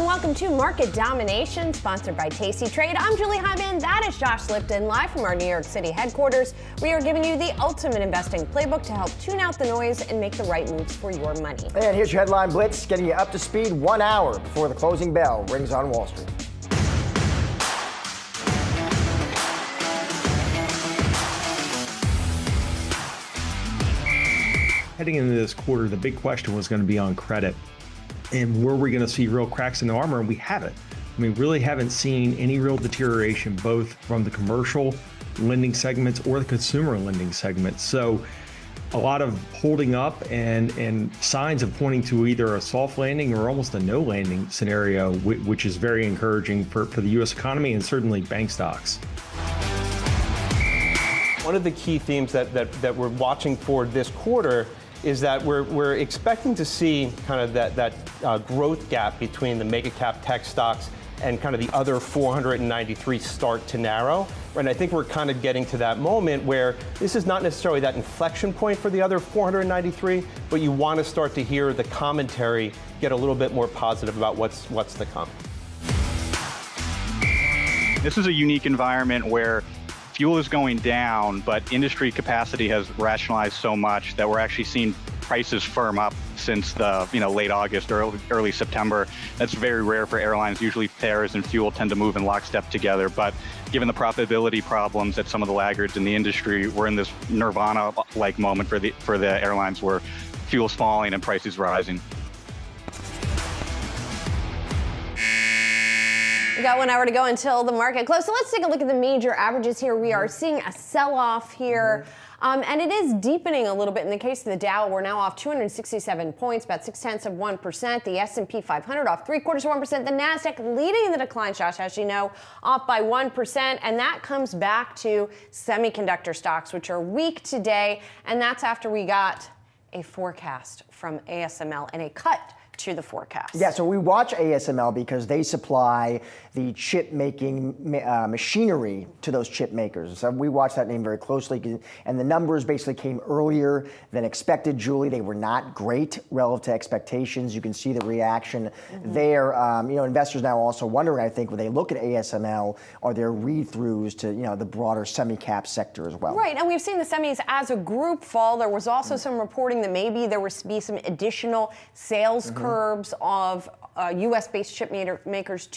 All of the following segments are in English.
and welcome to Market Domination, sponsored by Tasty Trade. I'm Julie Hyman. That is Josh Lipton, live from our New York City headquarters. We are giving you the ultimate investing playbook to help tune out the noise and make the right moves for your money. And here's your headline blitz, getting you up to speed 1 hour before the closing bell rings on Wall Street. Heading into this quarter, the big question was going to be on credit. And were we going to see real cracks in the armor? And we haven't. I mean, really haven't seen any real deterioration, both from the commercial lending segments or the consumer lending segments. So a lot of holding up and signs of pointing to either a soft landing or almost a no landing scenario, which is very encouraging for the U.S. economy and certainly bank stocks. One of the key themes that we're watching for this quarter is that we're expecting to see kind of that growth gap between the mega cap tech stocks and kind of the other 493 start to narrow. And I think we're kind of getting to that moment where this is not necessarily that inflection point for the other 493, but you want to start to hear the commentary get a little bit more positive about what's to come. This is a unique environment where fuel is going down, but industry capacity has rationalized so much that we're actually seeing prices firm up since the late August, early September. That's very rare for airlines. Usually fares and fuel tend to move in lockstep together. But given the profitability problems that some of the laggards in the industry, we're in this nirvana-like moment for the airlines where fuel's falling and prices rising. We got 1 hour to go until the market close. So let's take a look at the major averages here. We are seeing a sell-off here. And it is deepening a little bit. In the case of the Dow, we're now off 267 points, about 0.6%. The S&P 500 off 0.75%. The Nasdaq leading the decline, Josh, as you know, off by 1%. And that comes back to semiconductor stocks, which are weak today. And that's after we got a forecast from ASML and a cut to the forecast. Yeah, so we watch ASML because they supply the chip making machinery to those chip makers. So we watch that name very closely, and the numbers basically came earlier than expected, Julie. They were not great relative to expectations. You can see the reaction there. Investors now also wondering, I think, when they look at ASML, are there read-throughs to the broader semi-cap sector as well? Right, and we've seen the semis as a group fall. There was also some reporting that maybe there would be some additional sales curbs of U.S.-based chip makers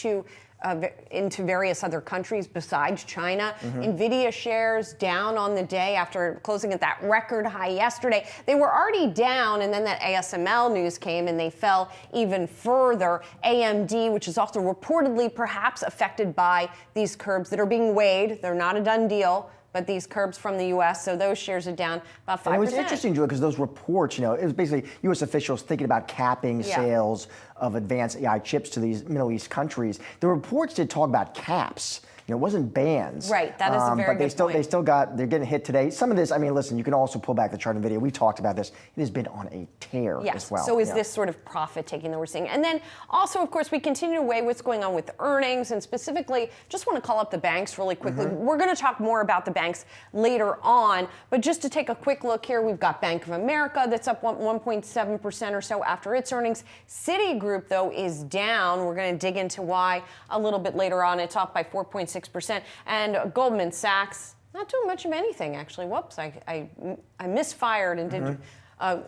into various other countries besides China. Nvidia shares down on the day after closing at that record high yesterday. They were already down, and then that ASML news came and they fell even further. AMD, which is also reportedly perhaps affected by these curbs that are being weighed. They're not a done deal, but these curbs from the U.S., so those shares are down about 5%. And it was interesting, Julie, because those reports, it was basically U.S. officials thinking about capping sales of advanced AI chips to these Middle East countries. The reports did talk about caps. It wasn't bans. Right, that is a very good point. They're getting hit today. Some of this, listen, you can also pull back the chart and video. We talked about this. It has been on a tear as well. So is this sort of profit taking that we're seeing? And then also, of course, we continue to weigh what's going on with earnings, and specifically, just want to call up the banks really quickly. We're going to talk more about the banks later on, but just to take a quick look here, we've got Bank of America that's up 1.7% or so after its earnings. Citigroup, though, is down. We're going to dig into why a little bit later on. It's off by 4.6%. And Goldman Sachs, not doing much of anything, actually. Whoops, I misfired and did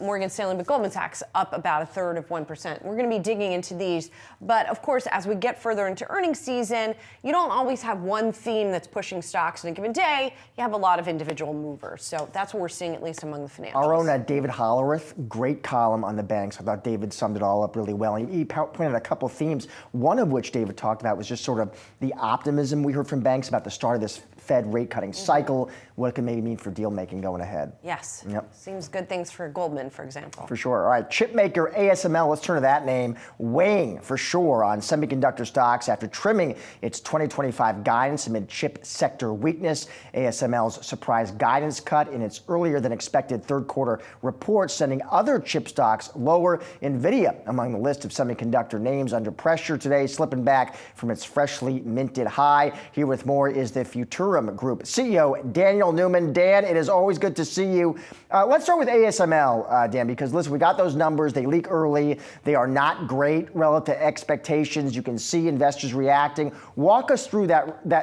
Morgan Stanley, but Goldman Sachs up about 1/3%. We're going to be digging into these. But, of course, as we get further into earnings season, you don't always have one theme that's pushing stocks in a given day. You have a lot of individual movers. So that's what we're seeing, at least among the financials. Our own David Hollerith, great column on the banks. I thought David summed it all up really well. And he pointed out a couple of themes, one of which David talked about was just sort of the optimism we heard from banks about the start of this Fed rate cutting cycle, what it can maybe mean for deal making going ahead. Yes. Seems good things for Goldman, for example. For sure. All right, chip maker ASML, let's turn to that name, weighing for sure on semiconductor stocks after trimming its 2025 guidance amid chip sector weakness. ASML's surprise guidance cut in its earlier than expected third quarter report, sending other chip stocks lower. Nvidia among the list of semiconductor names under pressure today, slipping back from its freshly minted high. Here with more is the Futura Durham Group CEO Daniel Newman. Dan, it is always good to see you. Let's start with ASML, Dan, because listen, we got those numbers. They leak early. They are not great relative to expectations. You can see investors reacting. Walk us through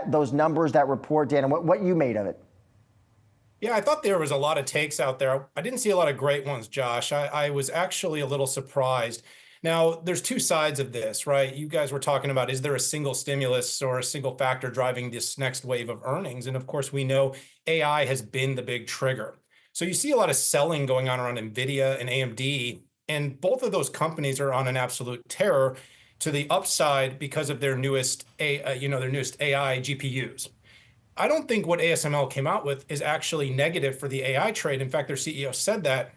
those numbers, that report, Dan, and what you made of it. Yeah, I thought there was a lot of takes out there. I didn't see a lot of great ones, Josh. I was actually a little surprised. Now, there's two sides of this, right? You guys were talking about, is there a single stimulus or a single factor driving this next wave of earnings? And of course, we know AI has been the big trigger. So you see a lot of selling going on around Nvidia and AMD, and both of those companies are on an absolute tear to the upside because of their newest AI GPUs. I don't think what ASML came out with is actually negative for the AI trade. In fact, their CEO said that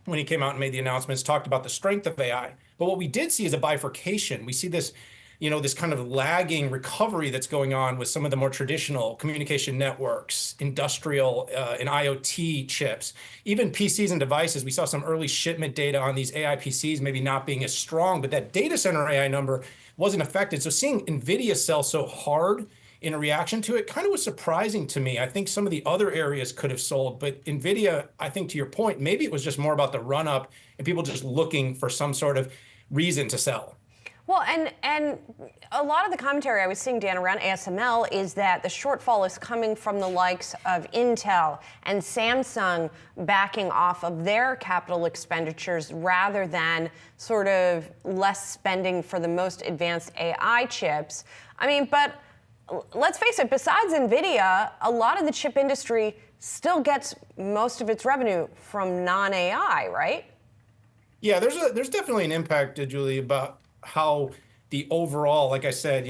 when he came out and made the announcements, talked about the strength of AI. But what we did see is a bifurcation. We see this, this kind of lagging recovery that's going on with some of the more traditional communication networks, industrial and IoT chips, even PCs and devices. We saw some early shipment data on these AI PCs maybe not being as strong, but that data center AI number wasn't affected. So seeing Nvidia sell so hard in a reaction to it kind of was surprising to me. I think some of the other areas could have sold, but Nvidia, I think to your point, maybe it was just more about the run up and people just looking for some sort of reason to sell. Well, and a lot of the commentary I was seeing, Dan, around ASML is that the shortfall is coming from the likes of Intel and Samsung backing off of their capital expenditures rather than sort of less spending for the most advanced AI chips. I mean, but let's face it, besides Nvidia, a lot of the chip industry still gets most of its revenue from non-AI, right? Yeah, there's definitely an impact, Julie, about how the overall, like I said,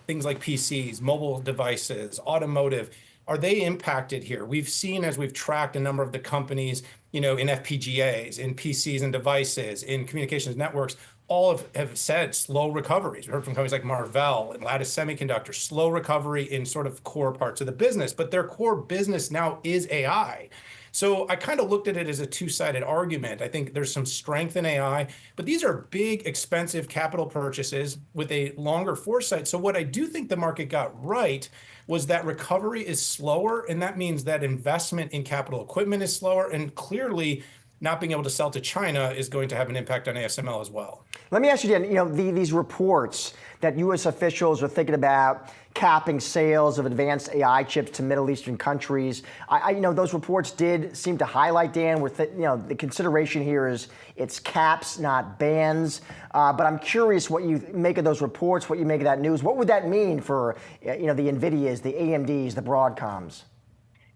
things like PCs, mobile devices, automotive, are they impacted here? We've seen, as we've tracked a number of the companies, in FPGAs, in PCs and devices, in communications networks, all have said slow recoveries. We heard from companies like Marvell and Lattice Semiconductor, slow recovery in sort of core parts of the business, but their core business now is AI. So I kind of looked at it as a two-sided argument. I think there's some strength in AI, but these are big, expensive capital purchases with a longer foresight. So what I do think the market got right was that recovery is slower, and that means that investment in capital equipment is slower, and clearly not being able to sell to China is going to have an impact on ASML as well. Let me ask you, Dan, these reports that U.S. officials are thinking about capping sales of advanced AI chips to Middle Eastern countries. Those reports did seem to highlight, Dan, the consideration here is it's caps, not bans. But I'm curious what you make of those reports, what you make of that news. What would that mean for, the Nvidias, the AMDs, the Broadcoms?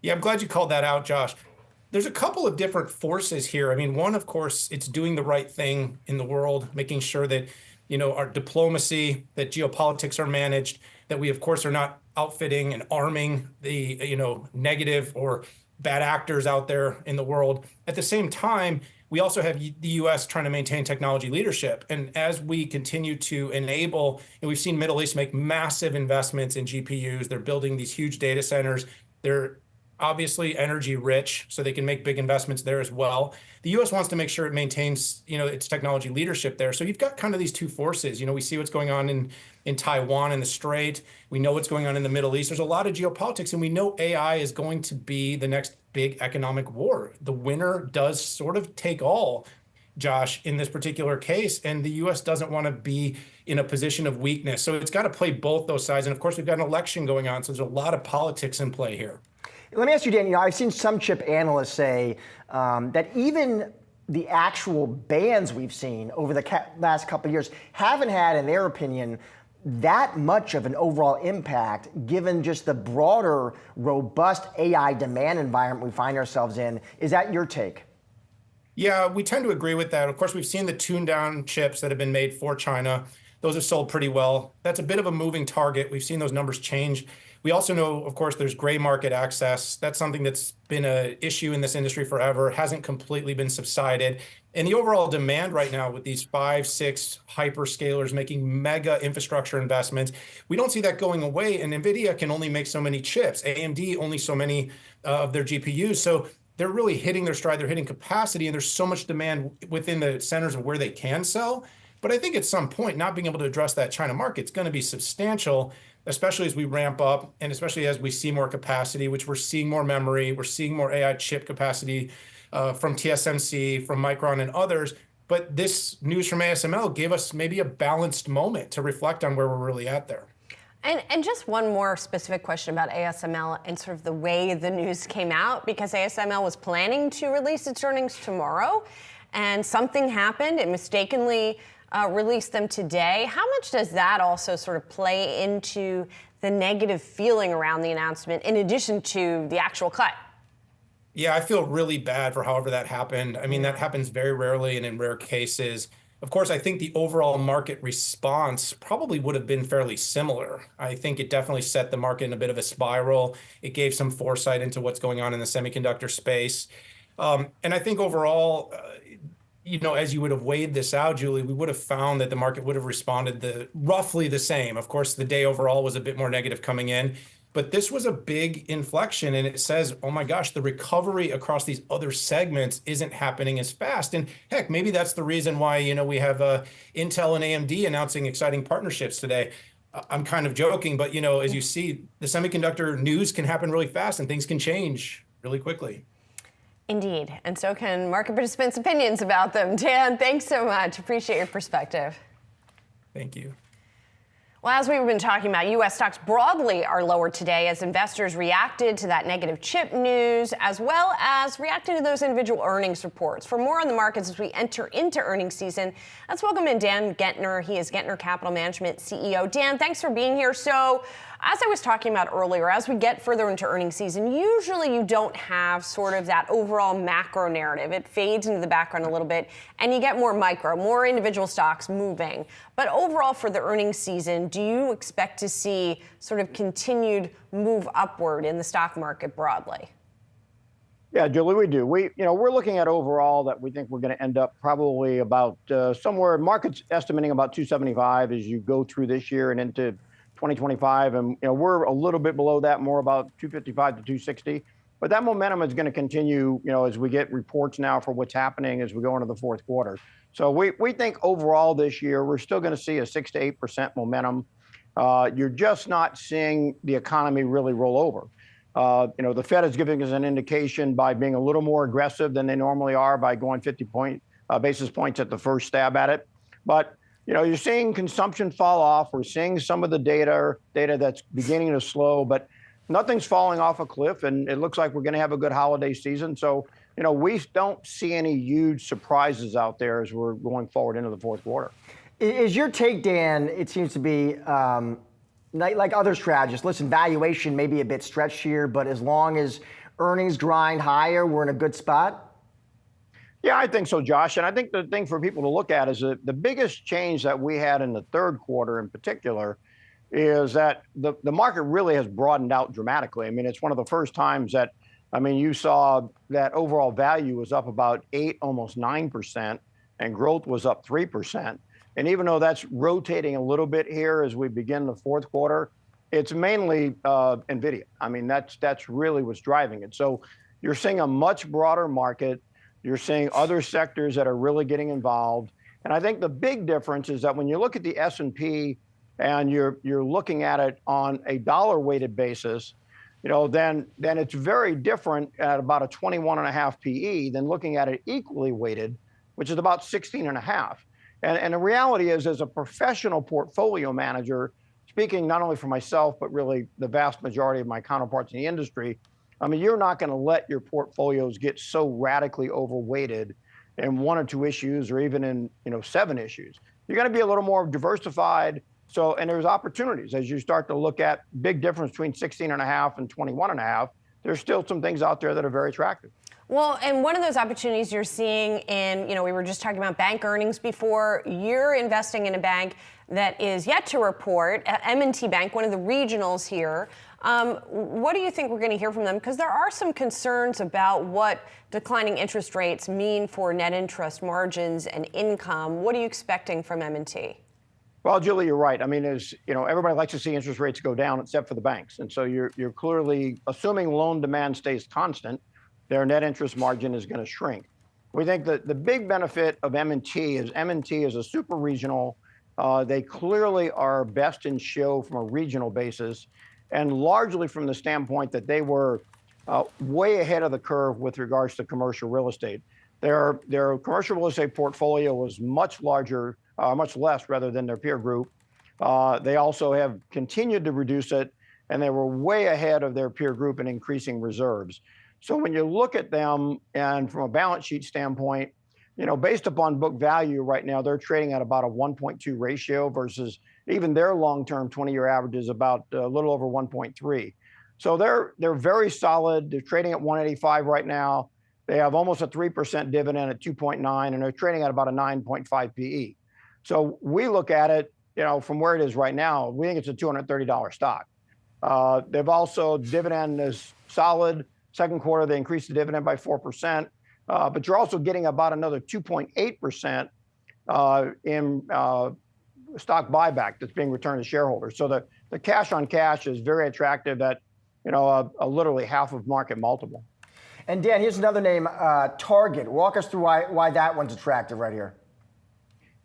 Yeah, I'm glad you called that out, Josh. There's a couple of different forces here. I mean, one, of course, it's doing the right thing in the world, making sure that, our diplomacy, that geopolitics are managed, that we, of course, are not outfitting and arming the, negative or bad actors out there in the world. At the same time, we also have the U.S. trying to maintain technology leadership. And as we continue to enable, and we've seen Middle East make massive investments in GPUs, they're building these huge data centers. They're obviously energy rich, so they can make big investments there as well. The U.S. wants to make sure it maintains, its technology leadership there. So you've got kind of these two forces. We see what's going on in Taiwan and the Strait. We know what's going on in the Middle East. There's a lot of geopolitics, and we know AI is going to be the next big economic war. The winner does sort of take all, Josh, in this particular case, and the U.S. doesn't want to be in a position of weakness. So it's got to play both those sides. And of course, we've got an election going on, so there's a lot of politics in play here. Let me ask you, Dan, I've seen some chip analysts say that even the actual bans we've seen over the last couple of years haven't had, in their opinion, that much of an overall impact, given just the broader, robust AI demand environment we find ourselves in. Is that your take? Yeah, we tend to agree with that. Of course, we've seen the tuned down chips that have been made for China. Those have sold pretty well. That's a bit of a moving target. We've seen those numbers change. We also know, of course, there's gray market access. That's something that's been an issue in this industry forever, hasn't completely been subsided. And the overall demand right now with these 5, 6 hyperscalers making mega infrastructure investments, we don't see that going away. And Nvidia can only make so many chips, AMD only so many of their GPUs. So they're really hitting their stride, they're hitting capacity, and there's so much demand within the centers of where they can sell. But I think at some point, not being able to address that China market is going to be substantial. especially as we ramp up and especially as we see more capacity, which we're seeing more memory, we're seeing more AI chip capacity from TSMC, from Micron and others. But this news from ASML gave us maybe a balanced moment to reflect on where we're really at there. And just one more specific question about ASML and sort of the way the news came out, because ASML was planning to release its earnings tomorrow, and something happened. It mistakenly released them today. How much does that also sort of play into the negative feeling around the announcement, in addition to the actual cut? Yeah, I feel really bad for however that happened. I mean, that happens very rarely and in rare cases. Of course, I think the overall market response probably would have been fairly similar. I think it definitely set the market in a bit of a spiral. It gave some foresight into what's going on in the semiconductor space. And I think overall, as you would have weighed this out, Julie, we would have found that the market would have responded roughly the same. Of course, the day overall was a bit more negative coming in. But this was a big inflection, and it says, oh my gosh, the recovery across these other segments isn't happening as fast. And heck, maybe that's the reason why, we have Intel and AMD announcing exciting partnerships today. I'm kind of joking, but as you see, the semiconductor news can happen really fast and things can change really quickly. Indeed, and so can market participants' opinions about them. Dan, thanks so much. Appreciate your perspective. Thank you. Well, as we've been talking about, U.S. stocks broadly are lower today as investors reacted to that negative chip news, as well as reacted to those individual earnings reports. For more on the markets as we enter into earnings season, let's welcome in Dan Gentner. He is Gentner Capital Management CEO. Dan, thanks for being here. So, as I was talking about earlier, as we get further into earnings season, usually you don't have sort of that overall macro narrative. It fades into the background a little bit, and you get more more individual stocks moving. But overall for the earnings season, do you expect to see sort of continued move upward in the stock market broadly? Yeah, Julie, we do. We're looking at overall that we think we're going to end up probably about somewhere, market's estimating about 275 as you go through this year and into 2025, and we're a little bit below that, more about 255 to 260. But that momentum is going to continue, as we get reports now for what's happening as we go into the fourth quarter. So we think overall this year we're still going to see a 6 to 8% momentum. You're just not seeing the economy really roll over. The Fed is giving us an indication by being a little more aggressive than they normally are by going 50 basis points at the first stab at it. But you're seeing consumption fall off. We're seeing some of the data that's beginning to slow, but nothing's falling off a cliff, and it looks like we're going to have a good holiday season. So, we don't see any huge surprises out there as we're going forward into the fourth quarter. Is your take, Dan, it seems to be like other strategists, listen, valuation may be a bit stretched here, but as long as earnings grind higher, we're in a good spot? Yeah, I think so, Josh. And I think the thing for people to look at is that the biggest change that we had in the third quarter in particular is that the market really has broadened out dramatically. I mean, it's one of the first times that, you saw that overall value was up about 8, almost 9%, and growth was up 3%. And even though that's rotating a little bit here as we begin the fourth quarter, it's mainly Nvidia. That's really what's driving it. So you're seeing a much broader market. You're seeing other sectors that are really getting involved. And I think the big difference is that when you look at the S&P and you're looking at it on a dollar-weighted basis, then it's very different at about a 21.5 PE than looking at it equally weighted, which is about 16.5. And the reality is, as a professional portfolio manager, speaking not only for myself, but really the vast majority of my counterparts in the industry, you're not going to let your portfolios get so radically overweighted in 1 or 2 issues, or even in 7 issues. You're going to be a little more diversified. So, and there's opportunities as you start to look at big difference between 16.5 and 21.5. There's still some things out there that are very attractive. Well, and one of those opportunities you're seeing in, we were just talking about bank earnings before. You're investing in a bank that is yet to report, M&T Bank, one of the regionals here. What do you think we're going to hear from them? Because there are some concerns about what declining interest rates mean for net interest margins and income. What are you expecting from M&T? Well, Julie, you're right. As everybody likes to see interest rates go down except for the banks. And so you're clearly assuming loan demand stays constant, their net interest margin is going to shrink. We think that the big benefit of M&T is a super regional. They clearly are best in show from a regional basis, and largely from the standpoint that they were way ahead of the curve with regards to commercial real estate. Their commercial real estate portfolio was much larger, much less rather than their peer group. They also have continued to reduce it, and they were way ahead of their peer group in increasing reserves. So when you look at them, and from a balance sheet standpoint, based upon book value right now, they're trading at about a 1.2 ratio versus even their long-term 20-year average is about a little over 1.3. So they're very solid. They're trading at 185 right now. They have almost a 3% dividend at 2.9, and they're trading at about a 9.5 PE. So we look at it, from where it is right now, we think it's a $230 stock. They've also, dividend is solid. Second quarter, they increased the dividend by 4%, but you're also getting about another 2.8% in stock buyback that's being returned to shareholders. So the cash on cash is very attractive at, a literally half of market multiple. And Dan, here's another name, Target. Walk us through why that one's attractive right here.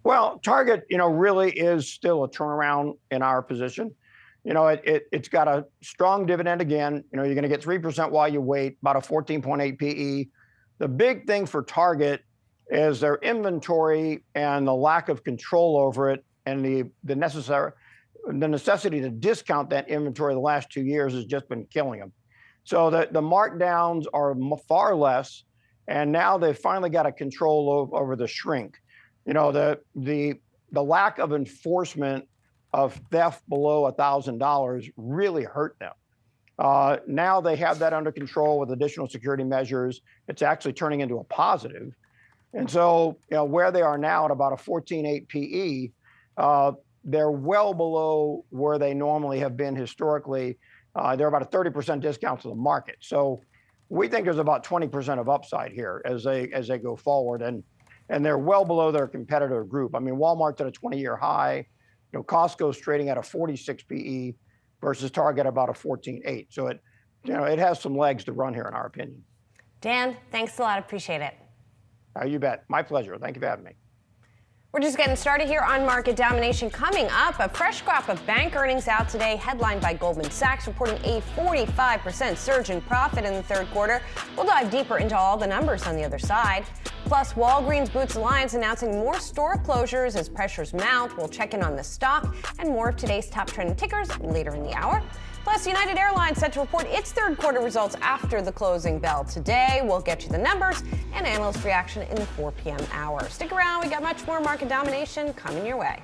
Well, Target, really is still a turnaround in our position. It's got a strong dividend again. You're going to get 3% while you wait, about a 14.8 PE. The big thing for Target is their inventory and the lack of control over it, and the necessity to discount that inventory the last 2 years has just been killing them. So the markdowns are far less, and now they've finally got a control over the shrink. The lack of enforcement of theft below $1,000 really hurt them. Now they have that under control with additional security measures. It's actually turning into a positive. And so, where they are now at about a 14.8 PE, they're well below where they normally have been historically. They're about a 30% discount to the market. So we think there's about 20% of upside here as they go forward. And they're well below their competitor group. I mean, Walmart's at a 20-year high. Costco's trading at a 46 PE versus Target about a 14.8. So it has some legs to run here, in our opinion. Dan, thanks a lot. Appreciate it. You bet. My pleasure. Thank you for having me. We're just getting started here on Market Domination. Coming up, a fresh crop of bank earnings out today, headlined by Goldman Sachs reporting a 45% surge in profit in the third quarter. We'll dive deeper into all the numbers on the other side. Plus, Walgreens Boots Alliance announcing more store closures as pressures mount. We'll check in on the stock and more of today's top trending tickers later in the hour. Plus, United Airlines set to report its third quarter results after the closing bell today. We'll get you the numbers and analyst reaction in the 4 p.m. hour. Stick around. We got much more Market Domination coming your way.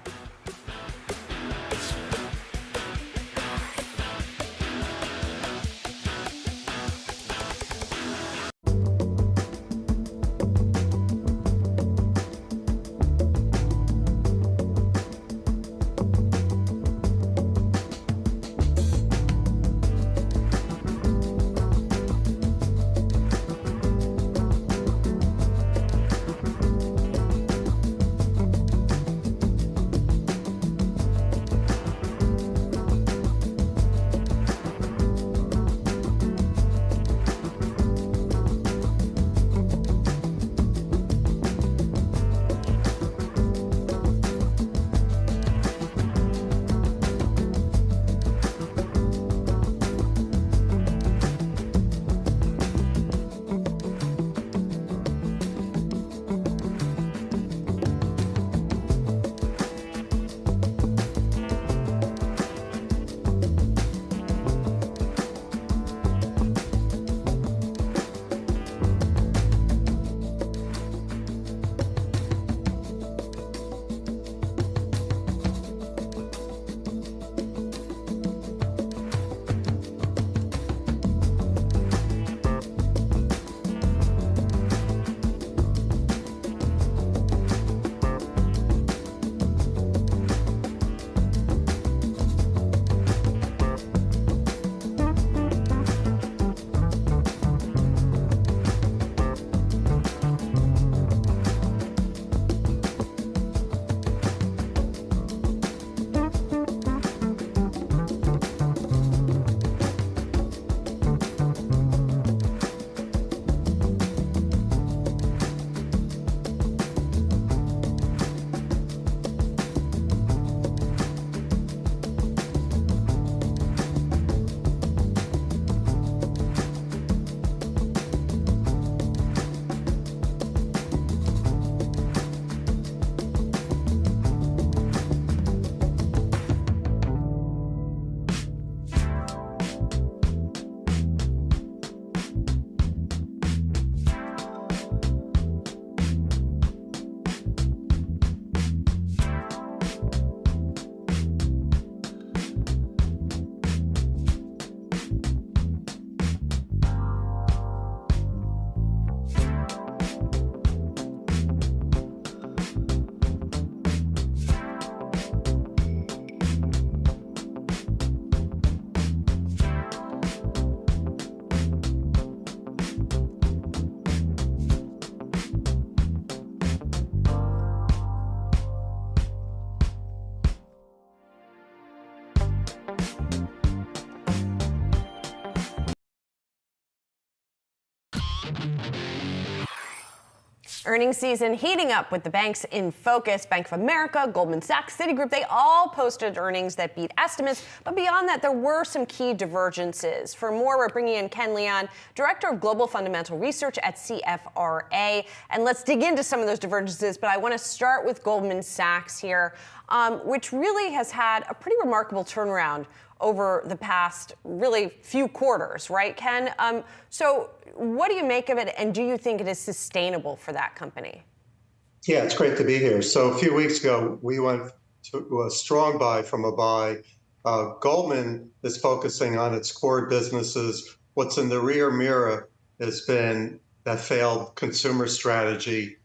Earnings season heating up with the banks in focus. Bank of America, Goldman Sachs, Citigroup, they all posted earnings that beat estimates. But beyond that, there were some key divergences. For more, we're bringing in Ken Leon, Director of Global Fundamental Research at CFRA. And let's dig into some of those divergences. But I want to start with Goldman Sachs here, which really has had a pretty remarkable turnaround over the past really few quarters, right, Ken? So what do you make of it, and do you think it is sustainable for that company? Yeah, it's great to be here. So a few weeks ago, we went to a strong buy from a buy. Goldman is focusing on its core businesses. What's in the rear mirror has been that failed consumer strategy,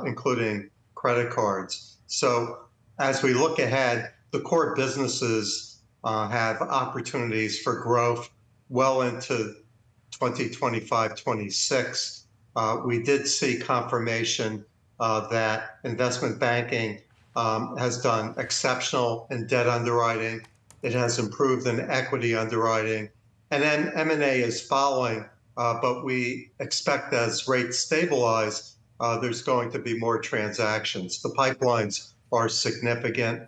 including credit cards. So as we look ahead, the core businesses have opportunities for growth well into 2025-26. We did see confirmation that investment banking has done exceptional in debt underwriting. It has improved in equity underwriting. And then M&A is following, but we expect as rates stabilize, there's going to be more transactions. The pipelines are significant.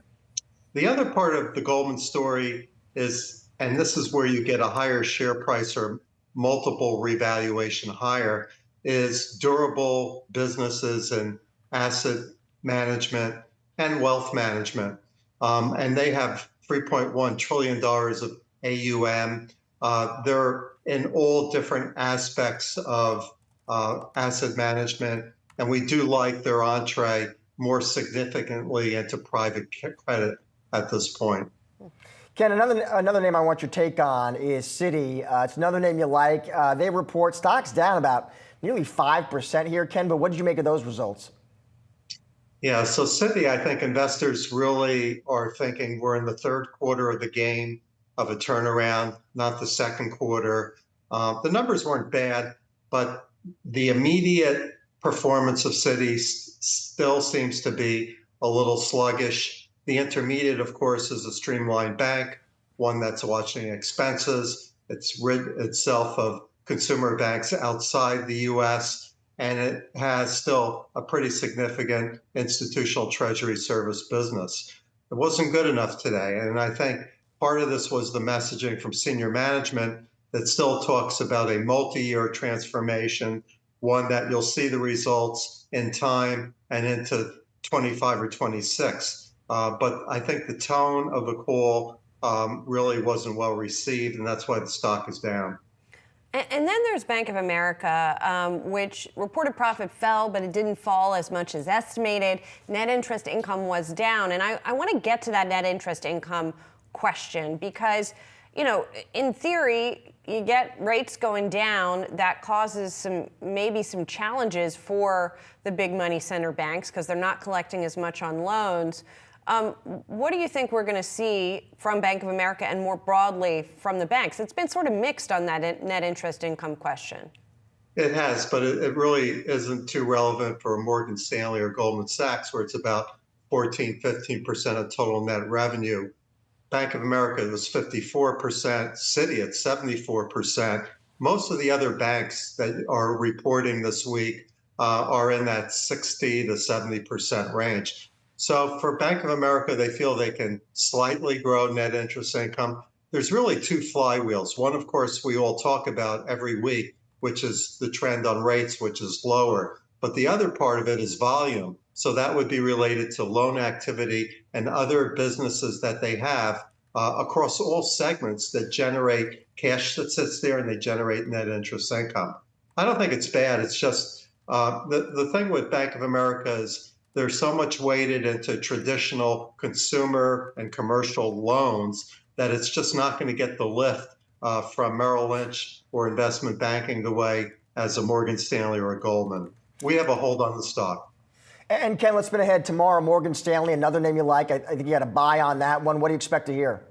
The other part of the Goldman story is, and this is where you get a higher share price or multiple revaluation higher, is durable businesses and asset management and wealth management. And they have $3.1 trillion of AUM. They're in all different aspects of asset management. And we do like their entree more significantly into private credit at this point. Ken, another name I want your take on is Citi. It's another name you like. They report stocks down about nearly 5% here, Ken, but what did you make of those results? Yeah, so Citi, I think investors really are thinking we're in the third quarter of the game of a turnaround, not the second quarter. The numbers weren't bad, but the immediate performance of Citi still seems to be a little sluggish. The intermediate, of course, is a streamlined bank, one that's watching expenses. It's rid itself of consumer banks outside the U.S., and it has still a pretty significant institutional treasury service business. It wasn't good enough today, and I think part of this was the messaging from senior management that still talks about a multi-year transformation, one that you'll see the results in time and into 25 or 26. But I think the tone of the call really wasn't well received, and that's why the stock is down. And then there's Bank of America, which reported profit fell, but it didn't fall as much as estimated. Net interest income was down. And I want to get to that net interest income question because, you know, in theory, you get rates going down, that causes maybe some challenges for the big money center banks because they're not collecting as much on loans. What do you think we're going to see from Bank of America and more broadly from the banks? It's been sort of mixed on that net interest income question. It has, but it really isn't too relevant for Morgan Stanley or Goldman Sachs, where it's about 14, 15% of total net revenue. Bank of America was 54%, Citi at 74%. Most of the other banks that are reporting this week are in that 60 to 70% range. So for Bank of America, they feel they can slightly grow net interest income. There's really two flywheels. One, of course, we all talk about every week, which is the trend on rates, which is lower. But the other part of it is volume. So that would be related to loan activity and other businesses that they have across all segments that generate cash that sits there and they generate net interest income. I don't think it's bad. It's just the thing with Bank of America is they're so much weighted into traditional consumer and commercial loans that it's just not going to get the lift from Merrill Lynch or investment banking the way as a Morgan Stanley or a Goldman. We have a hold on the stock. And Ken, let's spin ahead tomorrow. Morgan Stanley, another name you like. I think you had a buy on that one. What do you expect to hear?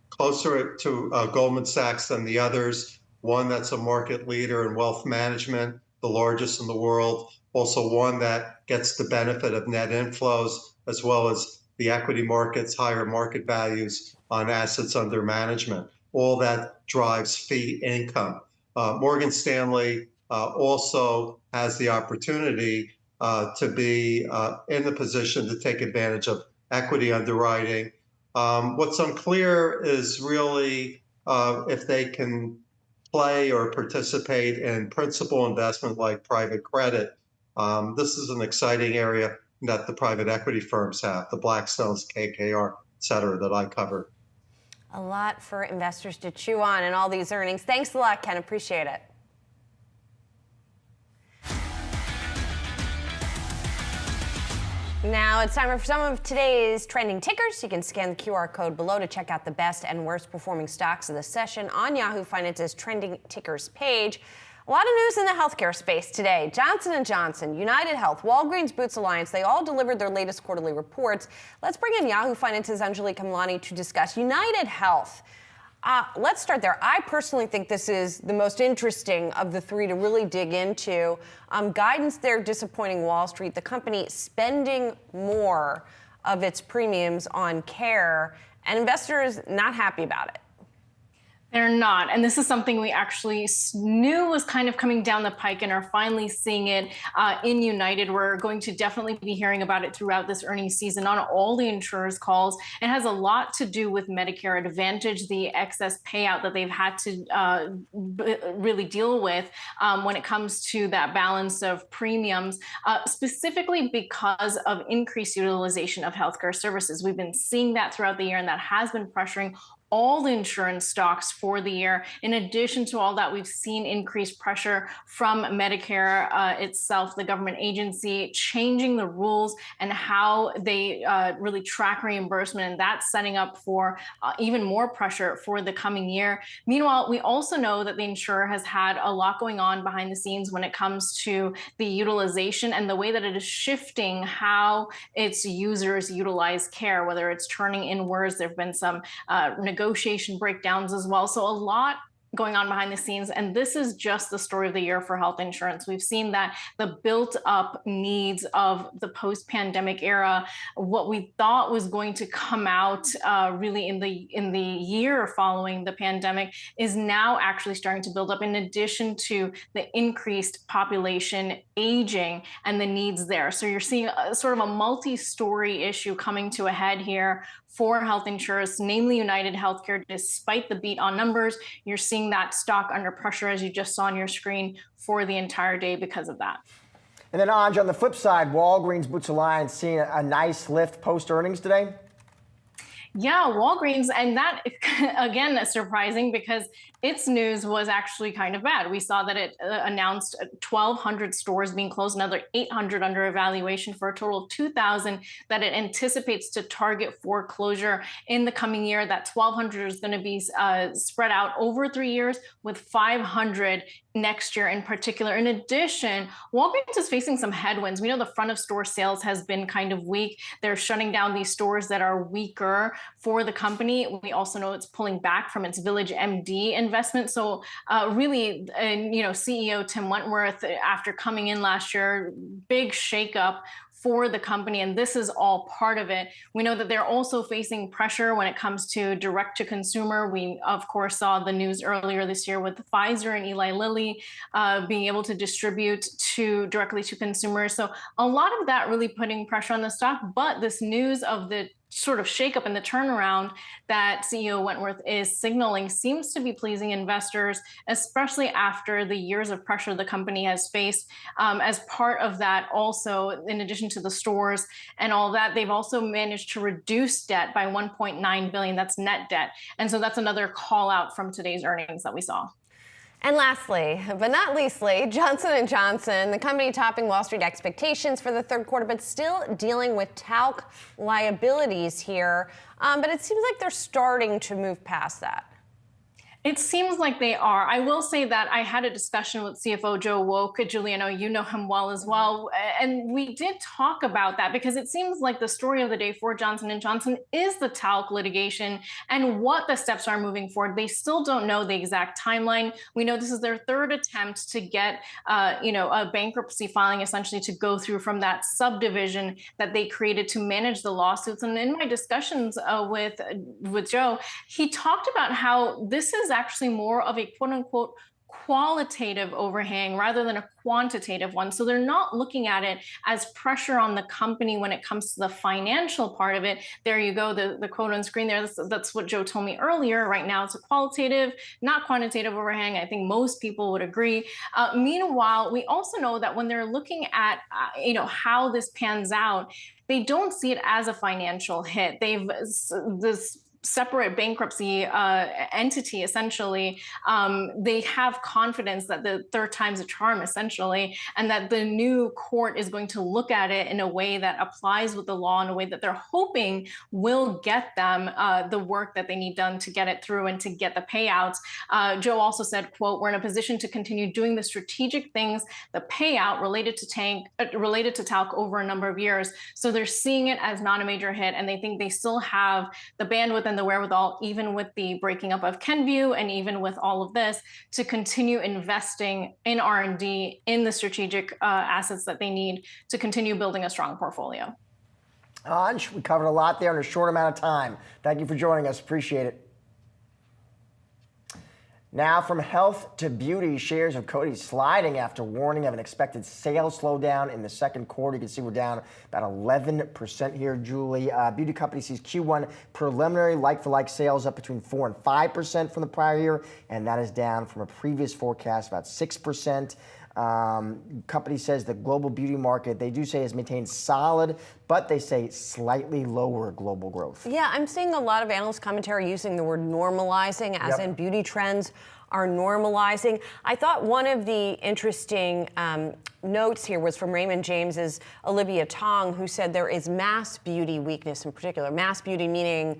Closer to Goldman Sachs than the others. One that's a market leader in wealth management, the largest in the world. Also one that gets the benefit of net inflows, as well as the equity markets, higher market values on assets under management. All that drives fee income. Morgan Stanley also has the opportunity to be in the position to take advantage of equity underwriting. What's unclear is really if they can play or participate in principal investment like private credit. This is an exciting area that the private equity firms have, the Blackstones, KKR, et cetera, that I cover. A lot for investors to chew on in all these earnings. Thanks a lot, Ken. Appreciate it. Now it's time for some of today's trending tickers. You can scan the QR code below to check out the best and worst performing stocks of the session on Yahoo Finance's trending tickers page. A lot of news in the healthcare space today. Johnson & Johnson, UnitedHealth, Walgreens Boots Alliance, they all delivered their latest quarterly reports. Let's bring in Yahoo Finance's Anjali Kamlani to discuss UnitedHealth. Let's start there. I personally think this is the most interesting of the three to really dig into. Guidance there disappointing Wall Street. The company spending more of its premiums on care, and investors not happy about it. They're not. And this is something we actually knew was kind of coming down the pike and are finally seeing it in United. We're going to definitely be hearing about it throughout this earnings season on all the insurers' calls. It has a lot to do with Medicare Advantage, the excess payout that they've had to really deal with when it comes to that balance of premiums, specifically because of increased utilization of healthcare services. We've been seeing that throughout the year, and that has been pressuring all the insurance stocks for the year. In addition to all that, we've seen increased pressure from Medicare itself, the government agency, changing the rules and how they really track reimbursement, and that's setting up for even more pressure for the coming year. Meanwhile, we also know that the insurer has had a lot going on behind the scenes when it comes to the utilization and the way that it is shifting how its users utilize care, whether it's turning inwards. There have been some negotiation breakdowns as well. So a lot going on behind the scenes. And this is just the story of the year for health insurance. We've seen that the built up needs of the post-pandemic era, what we thought was going to come out really in the year following the pandemic, is now actually starting to build up, in addition to the increased population aging and the needs there. So you're seeing sort of a multi-story issue coming to a head here for health insurers, namely United Healthcare. Despite the beat on numbers, you're seeing that stock under pressure, as you just saw on your screen, for the entire day because of that. And then, Anj, on the flip side, Walgreens Boots Alliance seeing a nice lift post-earnings today? Yeah, Walgreens, and that, again, is surprising because its news was actually kind of bad. We saw that it announced 1,200 stores being closed, another 800 under evaluation, for a total of 2,000 that it anticipates to target for closure in the coming year. That 1,200 is going to be spread out over 3 years, with 500 next year in particular. In addition, Walgreens is facing some headwinds. We know the front of store sales has been kind of weak. They're shutting down these stores that are weaker for the company. We also know it's pulling back from its Village MD investment. So really, CEO Tim Wentworth, after coming in last year, big shakeup for the company, and this is all part of it. We know that they're also facing pressure when it comes to direct to consumer. We, of course, saw the news earlier this year with Pfizer and Eli Lilly being able to distribute directly to consumers. So a lot of that really putting pressure on the stock, but this news of the sort of shakeup and the turnaround that CEO Wentworth is signaling seems to be pleasing investors, especially after the years of pressure the company has faced. As part of that, also, in addition to the stores and all that, they've also managed to reduce debt by $1.9 billion. That's net debt. And so that's another call out from today's earnings that we saw. And lastly, but not leastly, Johnson & Johnson, the company topping Wall Street expectations for the third quarter, but still dealing with talc liabilities here. But it seems like they're starting to move past that. It seems like they are. I will say that I had a discussion with CFO Joe Woke. Julie, I know you know him well as well. And we did talk about that because it seems like the story of the day for Johnson & Johnson is the talc litigation and what the steps are moving forward. They still don't know the exact timeline. We know this is their third attempt to get, a bankruptcy filing essentially to go through from that subdivision that they created to manage the lawsuits. And in my discussions with Joe, he talked about how this is actually more of a quote unquote qualitative overhang rather than a quantitative one. So they're not looking at it as pressure on the company when it comes to the financial part of it. There you go, the quote on screen there. That's what Joe told me earlier. Right now it's a qualitative, not quantitative overhang. I think most people would agree. Meanwhile, we also know that when they're looking at how this pans out, they don't see it as a financial hit. This separate bankruptcy entity, essentially, they have confidence that the third time's a charm, essentially, and that the new court is going to look at it in a way that applies with the law, in a way that they're hoping will get them the work that they need done to get it through and to get the payouts. Joe also said, quote, "We're in a position to continue doing the strategic things, the payout related to talc over a number of years." So they're seeing it as not a major hit, and they think they still have the bandwidth and the wherewithal, even with the breaking up of Kenvue and even with all of this, to continue investing in R&D in the strategic assets that they need to continue building a strong portfolio. Anj, we covered a lot there in a short amount of time. Thank you for joining us. Appreciate it. Now from health to beauty, shares of Coty sliding after warning of an expected sales slowdown in the second quarter. You can see we're down about 11% here, Julie. Beauty company sees Q1 preliminary like-for-like sales up between 4 and 5% from the prior year, and that is down from a previous forecast about 6%. Company says the global beauty market, they do say, has maintained solid, but they say slightly lower global growth. Yeah, I'm seeing a lot of analyst commentary using the word normalizing, as in beauty trends are normalizing. I thought one of the interesting notes here was from Raymond James's Olivia Tong, who said there is mass beauty weakness in particular. Mass beauty meaning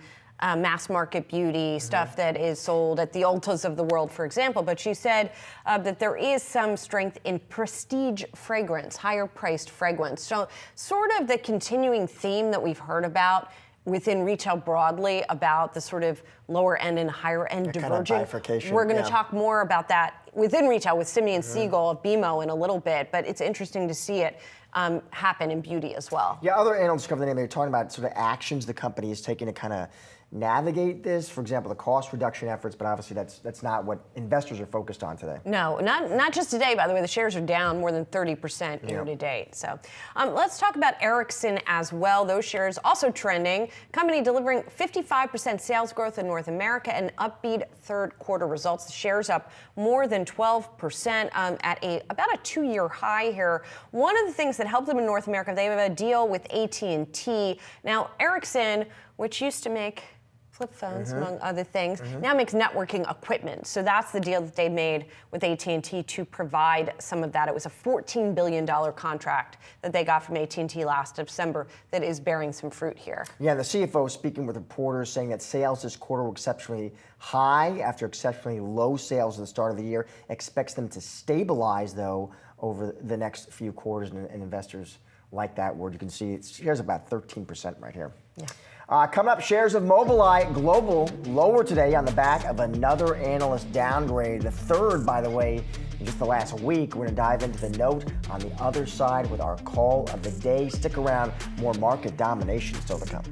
mass market beauty, stuff that is sold at the Ultas of the world, for example. But she said that there is some strength in prestige fragrance, higher priced fragrance. So sort of the continuing theme that we've heard about within retail broadly about the sort of lower end and higher end diverging. Bifurcation, We're going to talk more about that within retail with Simeon Siegel of BMO in a little bit, but it's interesting to see it happen in beauty as well. Yeah, other analysts cover the name. They're talking about sort of actions the company is taking to kind of navigate this. For example, the cost reduction efforts, but obviously that's not what investors are focused on today. No, not just today, by the way. The shares are down more than 30% year to date. So let's talk about Ericsson as well. Those shares also trending. Company delivering 55% sales growth in North America and upbeat third quarter results. The shares up more than 12% at about a 2-year high here. One of the things that helped them in North America, they have a deal with AT&T. Now, Ericsson, which used to make flip phones, among other things, now makes networking equipment. So that's the deal that they made with AT&T to provide some of that. It was a $14 billion contract that they got from AT&T last December that is bearing some fruit here. Yeah, the CFO speaking with reporters saying that sales this quarter were exceptionally high after exceptionally low sales at the start of the year. Expects them to stabilize, though, over the next few quarters, and investors like that word. You can see it shares about 13% right here. Yeah. Coming up, shares of Mobileye Global lower today on the back of another analyst downgrade, the third, by the way, in just the last week. We're going to dive into the note on the other side with our call of the day. Stick around, more market domination still to come.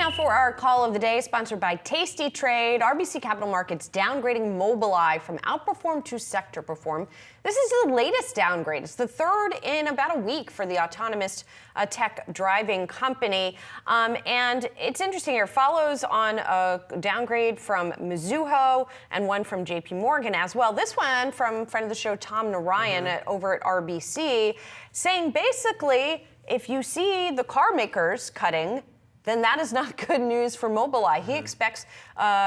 now for our call of the day, sponsored by Tasty Trade. RBC Capital Markets downgrading Mobileye from outperform to sector perform. This is the latest downgrade. It's the third in about a week for the autonomous tech driving company. And it's interesting here. Follows on a downgrade from Mizuho and one from JP Morgan as well. This one from friend of the show, Tom Narayan over at RBC, saying basically, if you see the car makers cutting, then that is not good news for Mobileye. He expects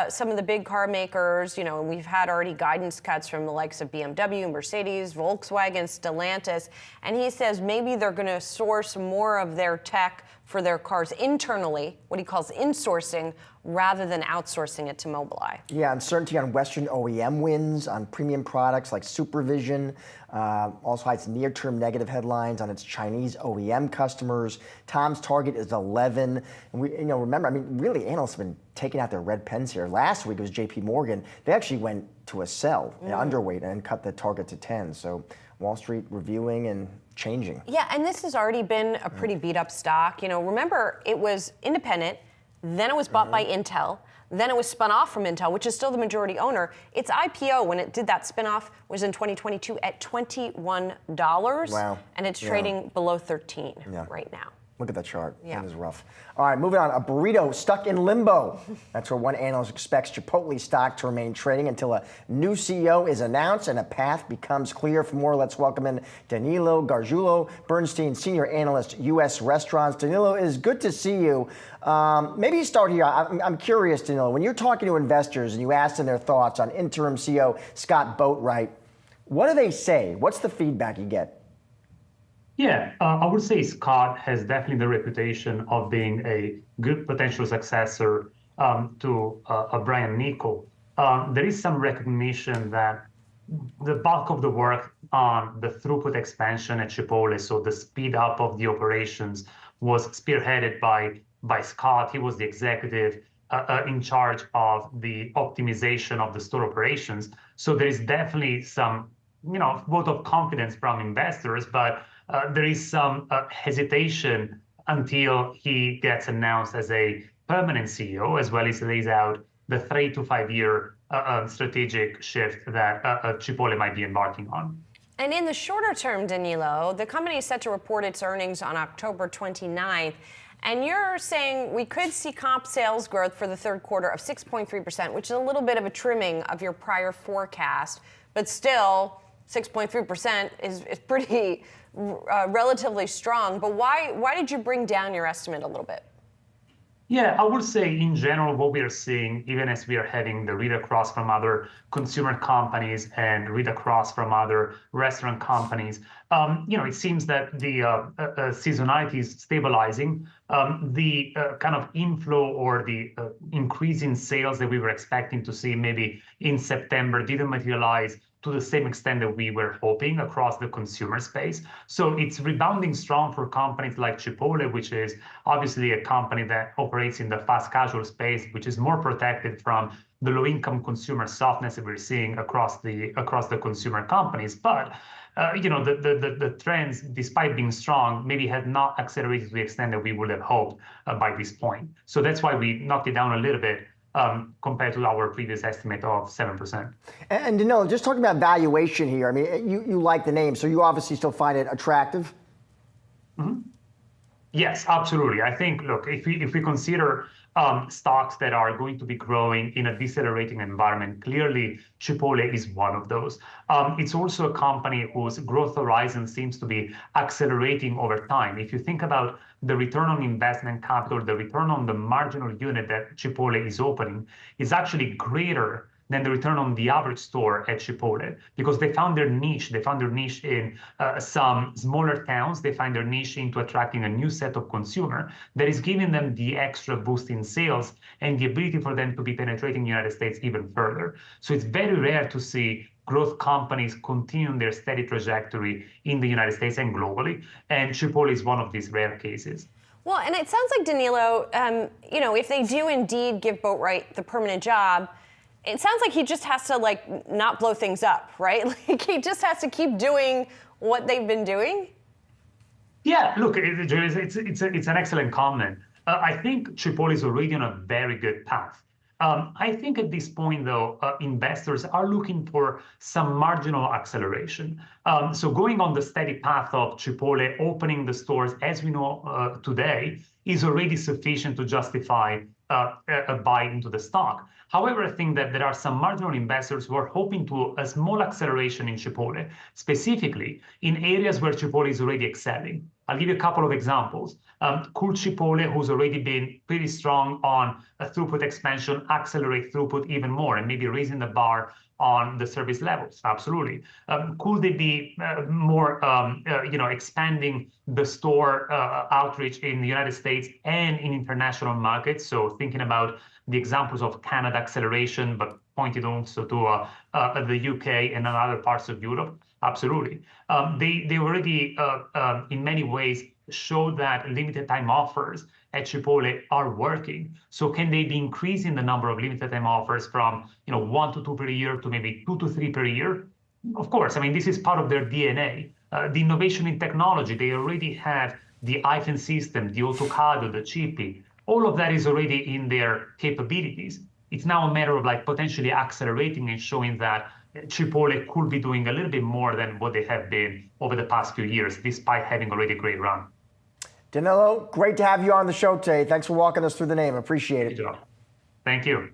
some of the big car makers, and we've had already guidance cuts from the likes of BMW, Mercedes, Volkswagen, Stellantis, and he says maybe they're going to source more of their tech for their cars internally, what he calls insourcing, rather than outsourcing it to Mobileye. Yeah, uncertainty on Western OEM wins on premium products like Supervision. Also hides near-term negative headlines on its Chinese OEM customers. Tom's target is 11. And we, remember, really analysts have been taking out their red pens here. Last week it was JP Morgan. They actually went to a sell, underweight, and cut the target to 10. So Wall Street reviewing and changing. Yeah, and this has already been a pretty beat up stock. Remember, it was independent, then it was bought by Intel, then it was spun off from Intel, which is still the majority owner. Its IPO, when it did that spinoff, was in 2022 at $21. Wow. And it's trading below 13 right now. Look at that chart. Yeah. It is rough. All right, moving on. A burrito stuck in limbo. That's where one analyst expects Chipotle stock to remain trading until a new CEO is announced and a path becomes clear. For more, let's welcome in Danilo Gargiulo, Bernstein Senior Analyst, U.S. Restaurants. Danilo, it is good to see you. Maybe you start here. I'm curious, Danilo, when you're talking to investors and you ask them their thoughts on interim CEO Scott Boatwright, what do they say? What's the feedback you get? Yeah, I would say Scott has definitely the reputation of being a good potential successor to Brian Niccol. There is some recognition that the bulk of the work on the throughput expansion at Chipotle, so the speed up of the operations, was spearheaded by Scott. He was the executive in charge of the optimization of the store operations. So there is definitely some, vote of confidence from investors, but there is some hesitation until he gets announced as a permanent CEO, as well as lays out the 3 to 5 year strategic shift that Chipotle might be embarking on. And in the shorter term, Danilo, the company is set to report its earnings on October 29th. And you're saying we could see comp sales growth for the third quarter of 6.3%, which is a little bit of a trimming of your prior forecast, but still 6.3% is pretty relatively strong. But why did you bring down your estimate a little bit? Yeah, I would say in general, what we are seeing, even as we are having the read across from other consumer companies and read across from other restaurant companies, it seems that the seasonality is stabilizing. The kind of inflow or the increase in sales that we were expecting to see maybe in September didn't materialize to the same extent that we were hoping across the consumer space. So it's rebounding strong for companies like Chipotle, which is obviously a company that operates in the fast casual space, which is more protected from the low-income consumer softness that we're seeing across the consumer companies. But the trends, despite being strong, maybe had not accelerated to the extent that we would have hoped by this point. So that's why we knocked it down a little bit compared to our previous estimate of 7%. And Danilo, just talking about valuation here, you like the name, so you obviously still find it attractive? Mm-hmm. Yes, absolutely. I think, look, if we consider stocks that are going to be growing in a decelerating environment, clearly Chipotle is one of those. It's also a company whose growth horizon seems to be accelerating over time. If you think about the return on investment capital, the return on the marginal unit that Chipotle is opening is actually greater than the return on the average store at Chipotle, because they found their niche. They found their niche in some smaller towns. They find their niche into attracting a new set of consumer that is giving them the extra boost in sales and the ability for them to be penetrating the United States even further. So it's very rare to see growth companies continuing their steady trajectory in the United States and globally. And Chipotle is one of these rare cases. Well, and it sounds like, Danilo, if they do indeed give Boatwright the permanent job, it sounds like he just has to not blow things up, right? He just has to keep doing what they've been doing. Yeah, look, it's an excellent comment. I think Chipotle is already on a very good path. I think at this point, though, investors are looking for some marginal acceleration. So going on the steady path of Chipotle opening the stores, as we know today, is already sufficient to justify a buy into the stock. However, I think that there are some marginal investors who are hoping to a small acceleration in Chipotle, specifically in areas where Chipotle is already excelling. I'll give you a couple of examples. Could Chipotle, who's already been pretty strong on a throughput expansion, accelerate throughput even more and maybe raising the bar on the service levels? Absolutely. Could they be more, expanding the store outreach in the United States and in international markets? So thinking about the examples of Canada acceleration, but pointed also to the UK and other parts of Europe. Absolutely. They already, in many ways, show that limited time offers at Chipotle are working. So can they be increasing the number of limited time offers from 1 to 2 per year to maybe 2 to 3 per year? Of course, I mean, this is part of their DNA. The innovation in technology, they already have the iPhone system, the Autocado, the Chippy. All of that is already in their capabilities. It's now a matter of potentially accelerating and showing that Chipotle could be doing a little bit more than what they have been over the past few years, despite having already a great run. Danilo, great to have you on the show today. Thanks for walking us through the name. Appreciate it. Thank you.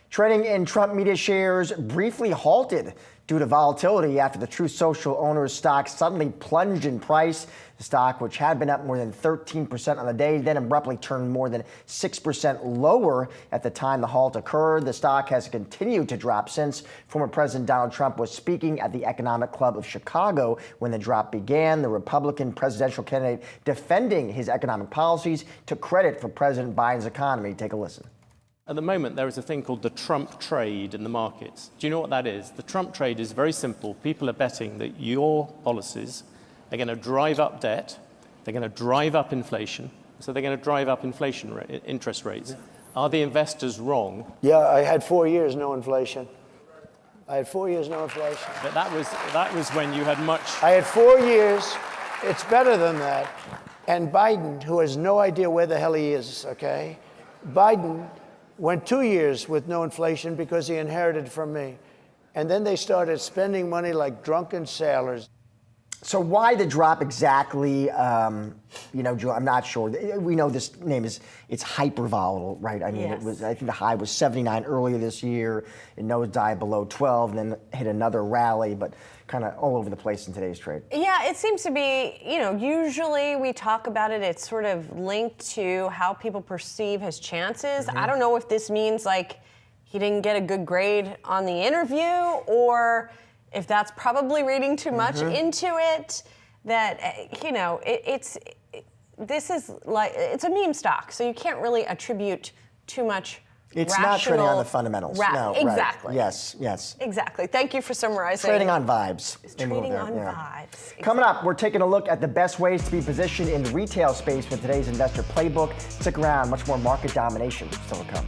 Trading in Trump media shares briefly halted due to volatility after the Truth Social owner's stock suddenly plunged in price. The stock, which had been up more than 13% on the day, then abruptly turned more than 6% lower at the time the halt occurred. The stock has continued to drop since. Former President Donald Trump was speaking at the Economic Club of Chicago when the drop began. The Republican presidential candidate defending his economic policies took credit for President Biden's economy. Take a listen. At the moment, there is a thing called the Trump trade in the markets. Do you know what that is? The Trump trade is very simple. People are betting that your policies are going to drive up debt, they're going to drive up inflation, so they're going to drive up interest rates. Are the investors wrong? Yeah, I had 4 years no inflation. But that was when you had much. I had 4 years. It's better than that. And Biden, who has no idea where the hell he is, okay? Biden went 2 years with no inflation because he inherited from me. And then they started spending money like drunken sailors. So why the drop exactly? Joe, I'm not sure. We know this name it's hyper volatile, right? I mean, Yes. I think the high was 79 earlier this year. It nosedived below 12 and then hit another rally, but kind of all over the place in today's trade. Yeah, it seems to be, usually we talk about it, it's sort of linked to how people perceive his chances. I don't know if this means he didn't get a good grade on the interview, or if that's probably reading too much into it, that, it's a meme stock, so you can't really attribute too much It's not trading on the fundamentals. No, exactly. Right. Yes. Exactly. Thank you for summarizing. Trading on vibes. It's trading on vibes. Coming up, we're taking a look at the best ways to be positioned in the retail space with today's Investor Playbook. Stick around, much more market domination still to come.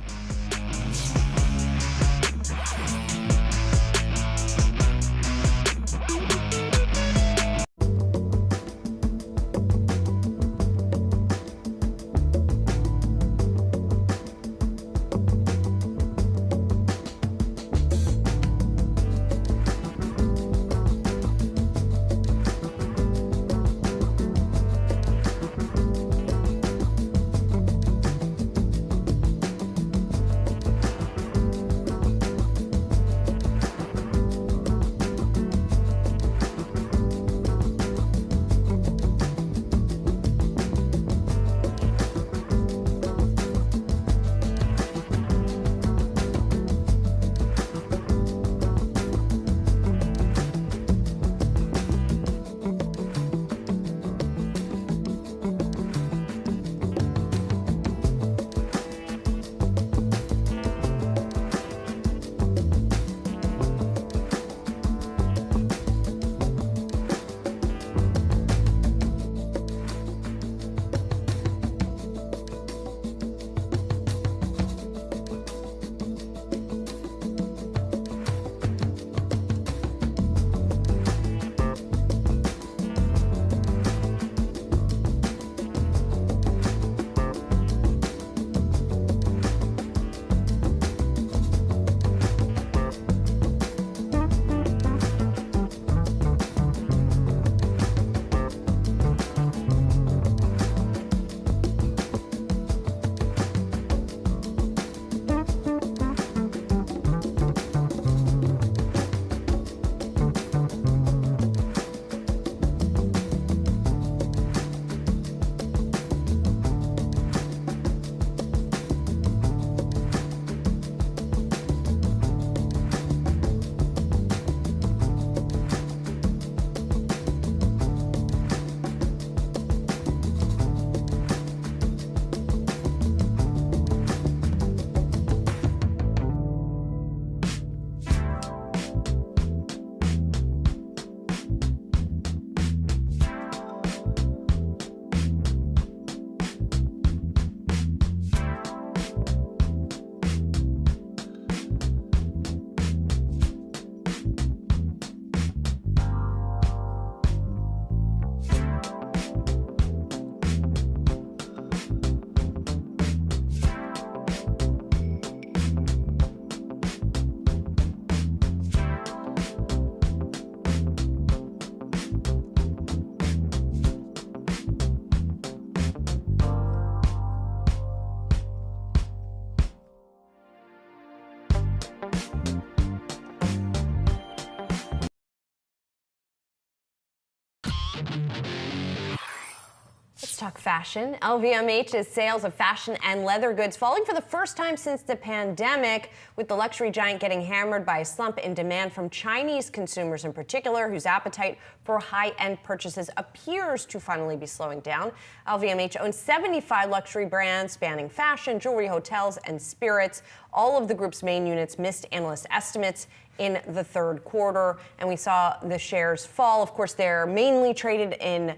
Let's talk fashion. LVMH's sales of fashion and leather goods falling for the first time since the pandemic, with the luxury giant getting hammered by a slump in demand from Chinese consumers in particular, whose appetite for high-end purchases appears to finally be slowing down. LVMH owns 75 luxury brands spanning fashion, jewelry, hotels, and spirits. All of the group's main units missed analyst estimates in the third quarter, and we saw the shares fall. Of course, they're mainly traded in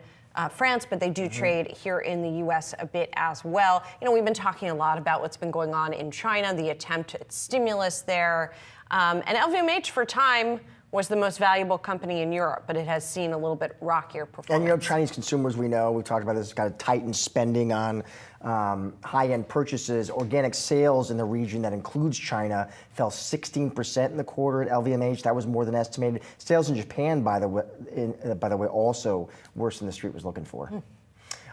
France, but they do trade here in the U.S. a bit as well. You know, we've been talking a lot about what's been going on in China, the attempt at stimulus there. And LVMH for a time was the most valuable company in Europe, but it has seen a little bit rockier performance. And you know, Chinese consumers, we know, we've talked about this, kind of tightened spending on high-end purchases. Organic sales in the region that includes China fell 16% in the quarter at LVMH. That was more than estimated. Sales in Japan, by the way, also worse than the street was looking for.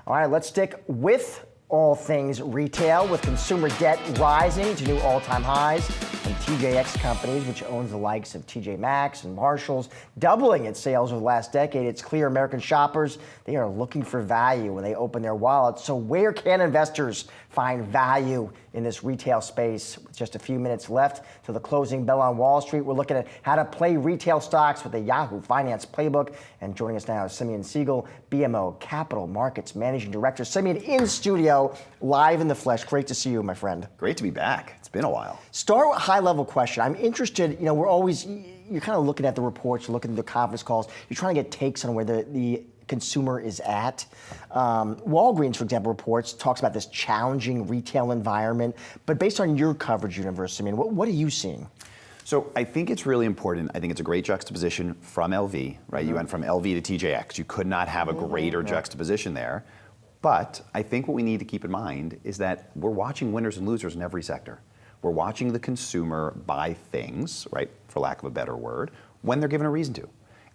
All right, let's stick with all things retail, with consumer debt rising to new all-time highs, and TJX Companies, which owns the likes of TJ Maxx and Marshalls, doubling its sales over the last decade. It's clear American shoppers, they are looking for value when they open their wallets. So where can investors find value in this retail space? With just a few minutes left to the closing bell on Wall Street, we're looking at how to play retail stocks with the Yahoo Finance Playbook. And joining us now is Simeon Siegel, BMO Capital Markets Managing Director. Simeon in studio, live in the flesh. Great to see you, my friend. Great to be back. It's been a while. Start with a high-level question. I'm interested, you know, you're kind of looking at the reports, you're looking at the conference calls, you're trying to get takes on where the consumer is at. Walgreens, for example, talks about this challenging retail environment. But based on your coverage universe, I mean, what are you seeing? So I think it's really important. I think it's a great juxtaposition from LV, right? You went from LV to TJX. You could not have a greater juxtaposition there. But I think what we need to keep in mind is that we're watching winners and losers in every sector. We're watching the consumer buy things, right, for lack of a better word, when they're given a reason to.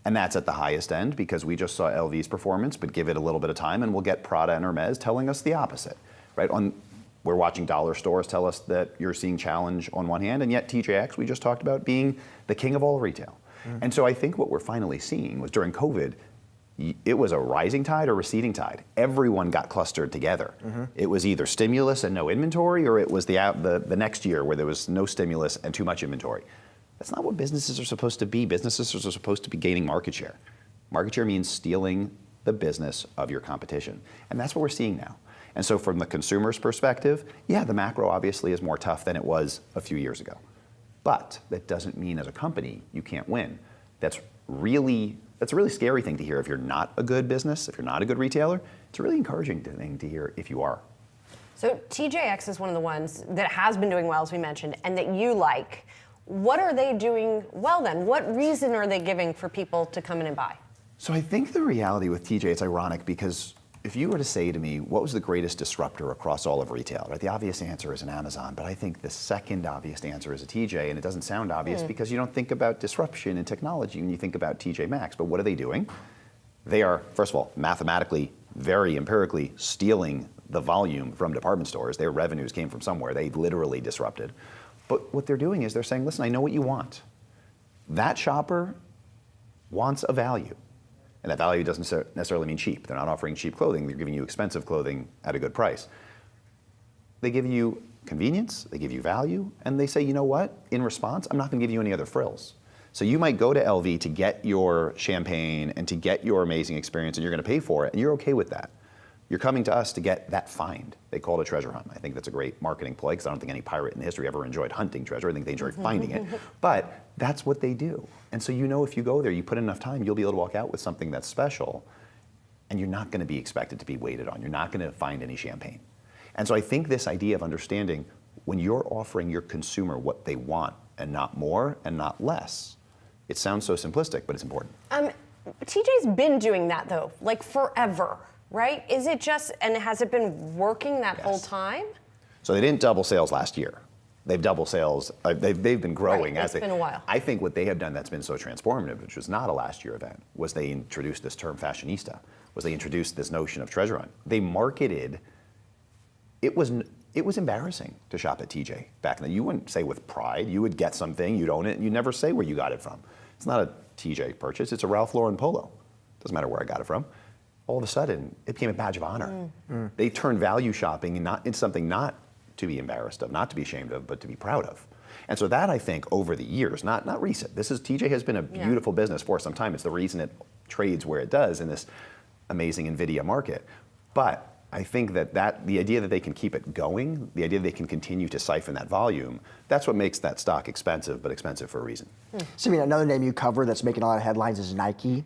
And that's at the highest end, because we just saw LV's performance, but give it a little bit of time and we'll get Prada and Hermes telling us the opposite, right? We're watching dollar stores tell us that you're seeing challenge on one hand, and yet TJX, we just talked about being the king of all retail. And so I think what we're finally seeing was during COVID, it was a rising tide or receding tide. Everyone got clustered together. It was either stimulus and no inventory, or it was the next year where there was no stimulus and too much inventory. That's not what businesses are supposed to be. Businesses are supposed to be gaining market share. Market share means stealing the business of your competition. And that's what we're seeing now. And so from the consumer's perspective, yeah, the macro obviously is more tough than it was a few years ago. But that doesn't mean as a company you can't win. That's a really scary thing to hear if you're not a good business, if you're not a good retailer. It's a really encouraging thing to hear if you are. So TJX is one of the ones that has been doing well, as we mentioned, and that you like. What are they doing well then? What reason are they giving for people to come in and buy? So I think the reality with TJ, it's ironic because if you were to say to me, what was the greatest disruptor across all of retail, right? The obvious answer is an Amazon, but I think the second obvious answer is a TJ, and it doesn't sound obvious because you don't think about disruption in technology when you think about TJ Maxx. But what are they doing? They are, first of all, mathematically, very empirically stealing the volume from department stores. Their revenues came from somewhere. They literally disrupted. But what they're doing is they're saying, listen, I know what you want. That shopper wants a value. And that value doesn't necessarily mean cheap. They're not offering cheap clothing. They're giving you expensive clothing at a good price. They give you convenience, they give you value, and they say, you know what? In response, I'm not going to give you any other frills. So you might go to LV to get your champagne and to get your amazing experience, and you're going to pay for it, and you're okay with that. You're coming to us to get that find. They call it a treasure hunt. I think that's a great marketing play because I don't think any pirate in history ever enjoyed hunting treasure. I think they enjoyed finding it. But that's what they do. And so you know if you go there, you put in enough time, you'll be able to walk out with something that's special, and you're not going to be expected to be waited on. You're not going to find any champagne. And so I think this idea of understanding when you're offering your consumer what they want and not more and not less, it sounds so simplistic, but it's important. TJ's been doing that though, like forever. Right? Is it just, and has it been working that whole time? So they didn't double sales last year. They've doubled sales, they've been growing. Right, it's been a while. I think what they have done that's been so transformative, which was not a last year event, was they introduced this term fashionista, was they introduced this notion of treasure hunt. They marketed, it was embarrassing to shop at TJ back then. You wouldn't say with pride, you would get something, you'd own it, and you never say where you got it from. It's not a TJ purchase, it's a Ralph Lauren polo. Doesn't matter where I got it from. all of a sudden it became a badge of honor. They turned value shopping into something not to be embarrassed of, not to be ashamed of, but to be proud of. And so that, I think, over the years, not recent, TJ has been a beautiful business for some time. It's the reason it trades where it does in this amazing Nvidia market. But I think that the idea that they can keep it going, the idea that they can continue to siphon that volume, that's what makes that stock expensive, but expensive for a reason. Simeon, another name you cover that's making a lot of headlines is Nike.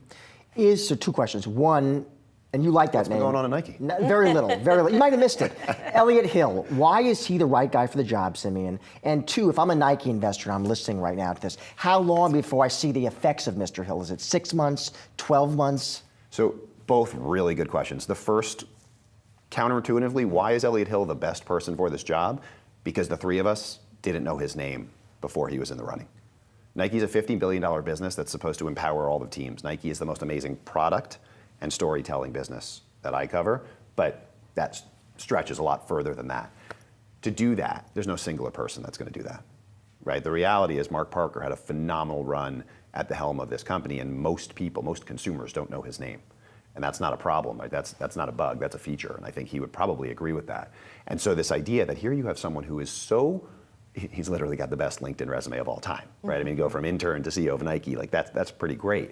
So two questions. One, and you like that What's name. going on at Nike? Very little, very little. You might have missed it. Elliot Hill, why is he the right guy for the job, Simeon? And two, if I'm a Nike investor and I'm listening right now to this, how long before I see the effects of Mr. Hill? Is it 6 months, 12 months? So both really good questions. The first, counterintuitively, why is Elliot Hill the best person for this job? Because the three of us didn't know his name before he was in the running. Nike's a $50 billion business that's supposed to empower all the teams. Nike is the most amazing product and storytelling business that I cover, but that stretches a lot further than that. To do that, there's no singular person that's going to do that, right? The reality is Mark Parker had a phenomenal run at the helm of this company, and most people, most consumers don't know his name. And that's not a problem, right? That's not a bug, that's a feature, and I think he would probably agree with that. And so this idea that here you have someone who is he's literally got the best LinkedIn resume of all time, right? I mean, go from intern to CEO of Nike, like that's pretty great.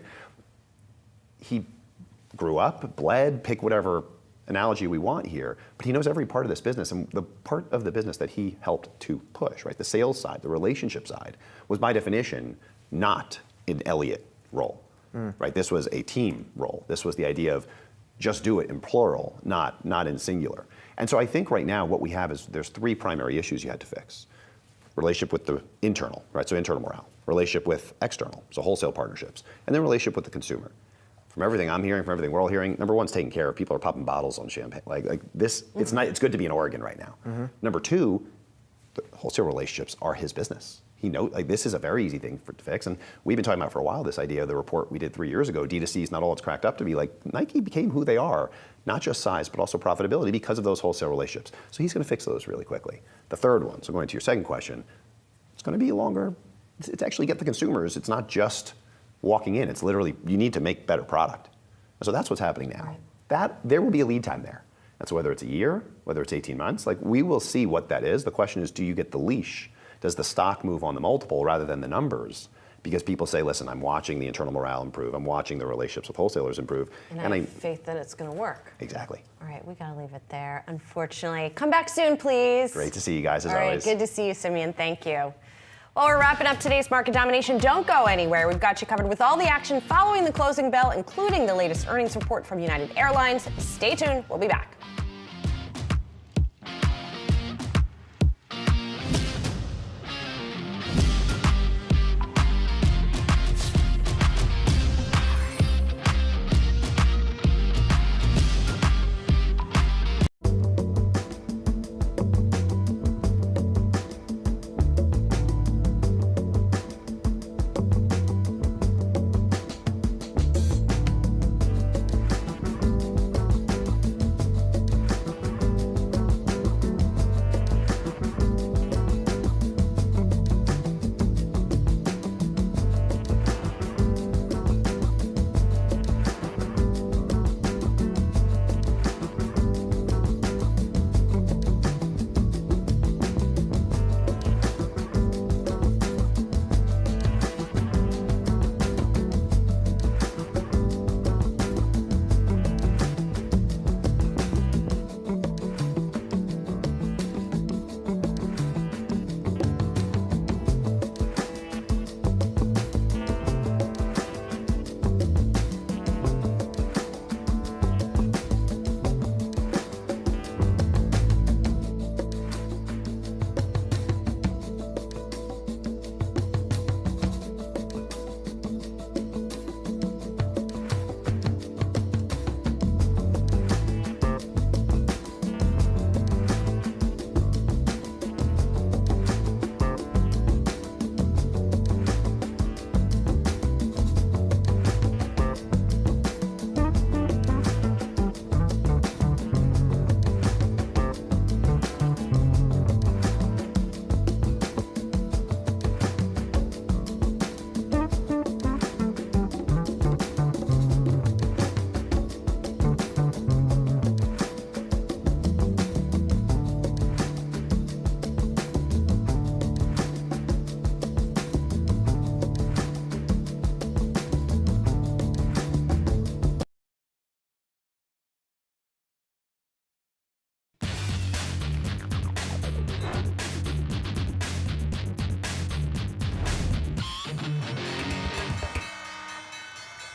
He grew up, bled, pick whatever analogy we want here, but he knows every part of this business, and the part of the business that he helped to push, right? The sales side, the relationship side, was by definition not an Elliot role, right? This was a team role. This was the idea of just do it in plural, not in singular. And so I think right now what we have is there's three primary issues you had to fix. Relationship with the internal, right? So internal morale. Relationship with external, so wholesale partnerships. And then relationship with the consumer. From everything I'm hearing, from everything we're all hearing, number one's taken care of. People are popping bottles on champagne. Like this, it's good to be in Oregon right now. Number two, the wholesale relationships are his business. He knows, this is a very easy thing to fix. And we've been talking about for a while this idea of the report we did 3 years ago, D2C is not all it's cracked up to be. Like Nike became who they are, not just size, but also profitability because of those wholesale relationships. So he's gonna fix those really quickly. The third one, so going to your second question, it's gonna be longer. It's actually get the consumers. It's not just walking in, it's literally, you need to make better product. And so that's what's happening now. There will be a lead time there. And so whether it's a year, whether it's 18 months, we will see what that is. The question is, do you get the leash? Does the stock move on the multiple rather than the numbers? Because people say, listen, I'm watching the internal morale improve. I'm watching the relationships with wholesalers improve. And I have faith that it's gonna work. Exactly. All right, we gotta leave it there, unfortunately. Come back soon, please. Great to see you guys, as always. always. Good to see you, Simeon, thank you. Well, we're wrapping up today's Market Domination. Don't go anywhere. We've got you covered with all the action following the closing bell, including the latest earnings report from United Airlines. Stay tuned, we'll be back.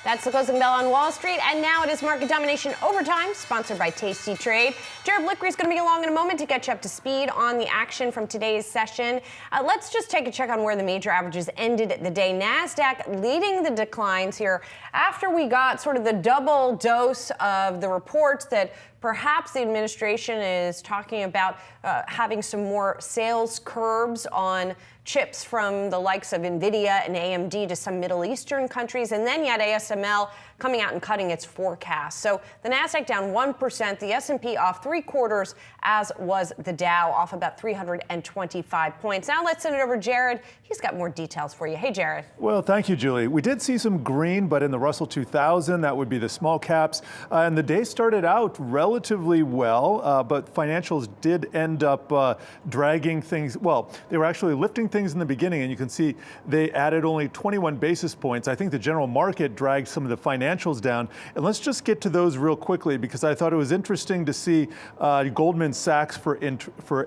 That's the closing bell on Wall Street. And now it is Market Domination Overtime, sponsored by Tasty Trade. Jared Lickery is going to be along in a moment to get you up to speed on the action from today's session. Let's just take a check on where the major averages ended the day. Nasdaq leading the declines here after we got sort of the double dose of the reports that perhaps the administration is talking about having some more sales curbs on chips from the likes of Nvidia and AMD to some Middle Eastern countries. And then yet ASML coming out and cutting its forecast. So the Nasdaq down 1%, the S&P off 0.75%, as was the Dow off about 325 points. Now let's send it over to Jared. He's got more details for you. Hey, Jared. Well, thank you, Julie. We did see some green, but in the Russell 2000, that would be the small caps. And the day started out relatively well, but financials did end up dragging things. Well, they were actually lifting things in the beginning, and you can see they added only 21 basis points. I think the general market dragged some of the financials down. And let's just get to those real quickly, because I thought it was interesting to see Goldman Sachs, for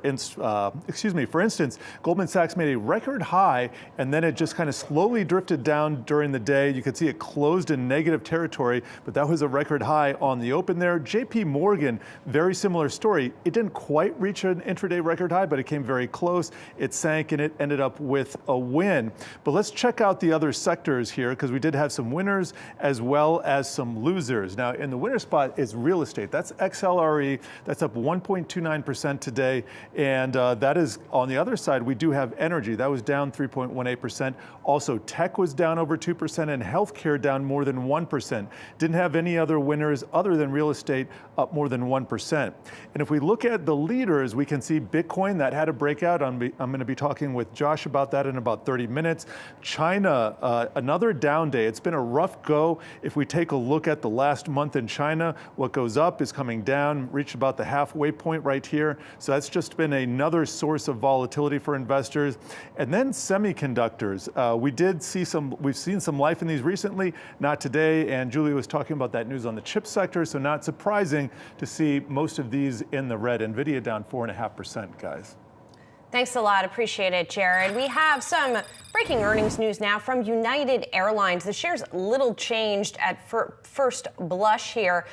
instance, Goldman Sachs made a record high, and then it just kind of slowly drifted down during the day. You could see it closed in negative territory, but that was a record high on the open there. JP Morgan, very similar story. It didn't quite reach an intraday record high, but it came very close. It sank, and it ended up with a win. But let's check out the other sectors here, because we did have some winners as well as some losers. Now, in the winner spot is real estate. That's XLRE. That's up 1.29% today. And that is on the other side. We do have energy. That was down 3.18%. Also, tech was down over 2%, and healthcare down more than 1%. Didn't have any other winners other than real estate up more than 1%. And if we look at the leaders, we can see Bitcoin that had a breakout. I'm going to be talking with Josh about that in about 30 minutes. China, another down day. It's been a rough go. If we take a look at the last month in China, what goes up is coming down, reached about the halfway point right here. So that's just been another source of volatility for investors. And then semiconductors. We've seen some life in these recently, not today. And Julie was talking about that news on the chip sector. So not surprising to see most of these in the red. Nvidia down 4.5%, guys. Thanks a lot. Appreciate it, Jared. We have some breaking earnings news now from United Airlines. The share's little changed at first blush here,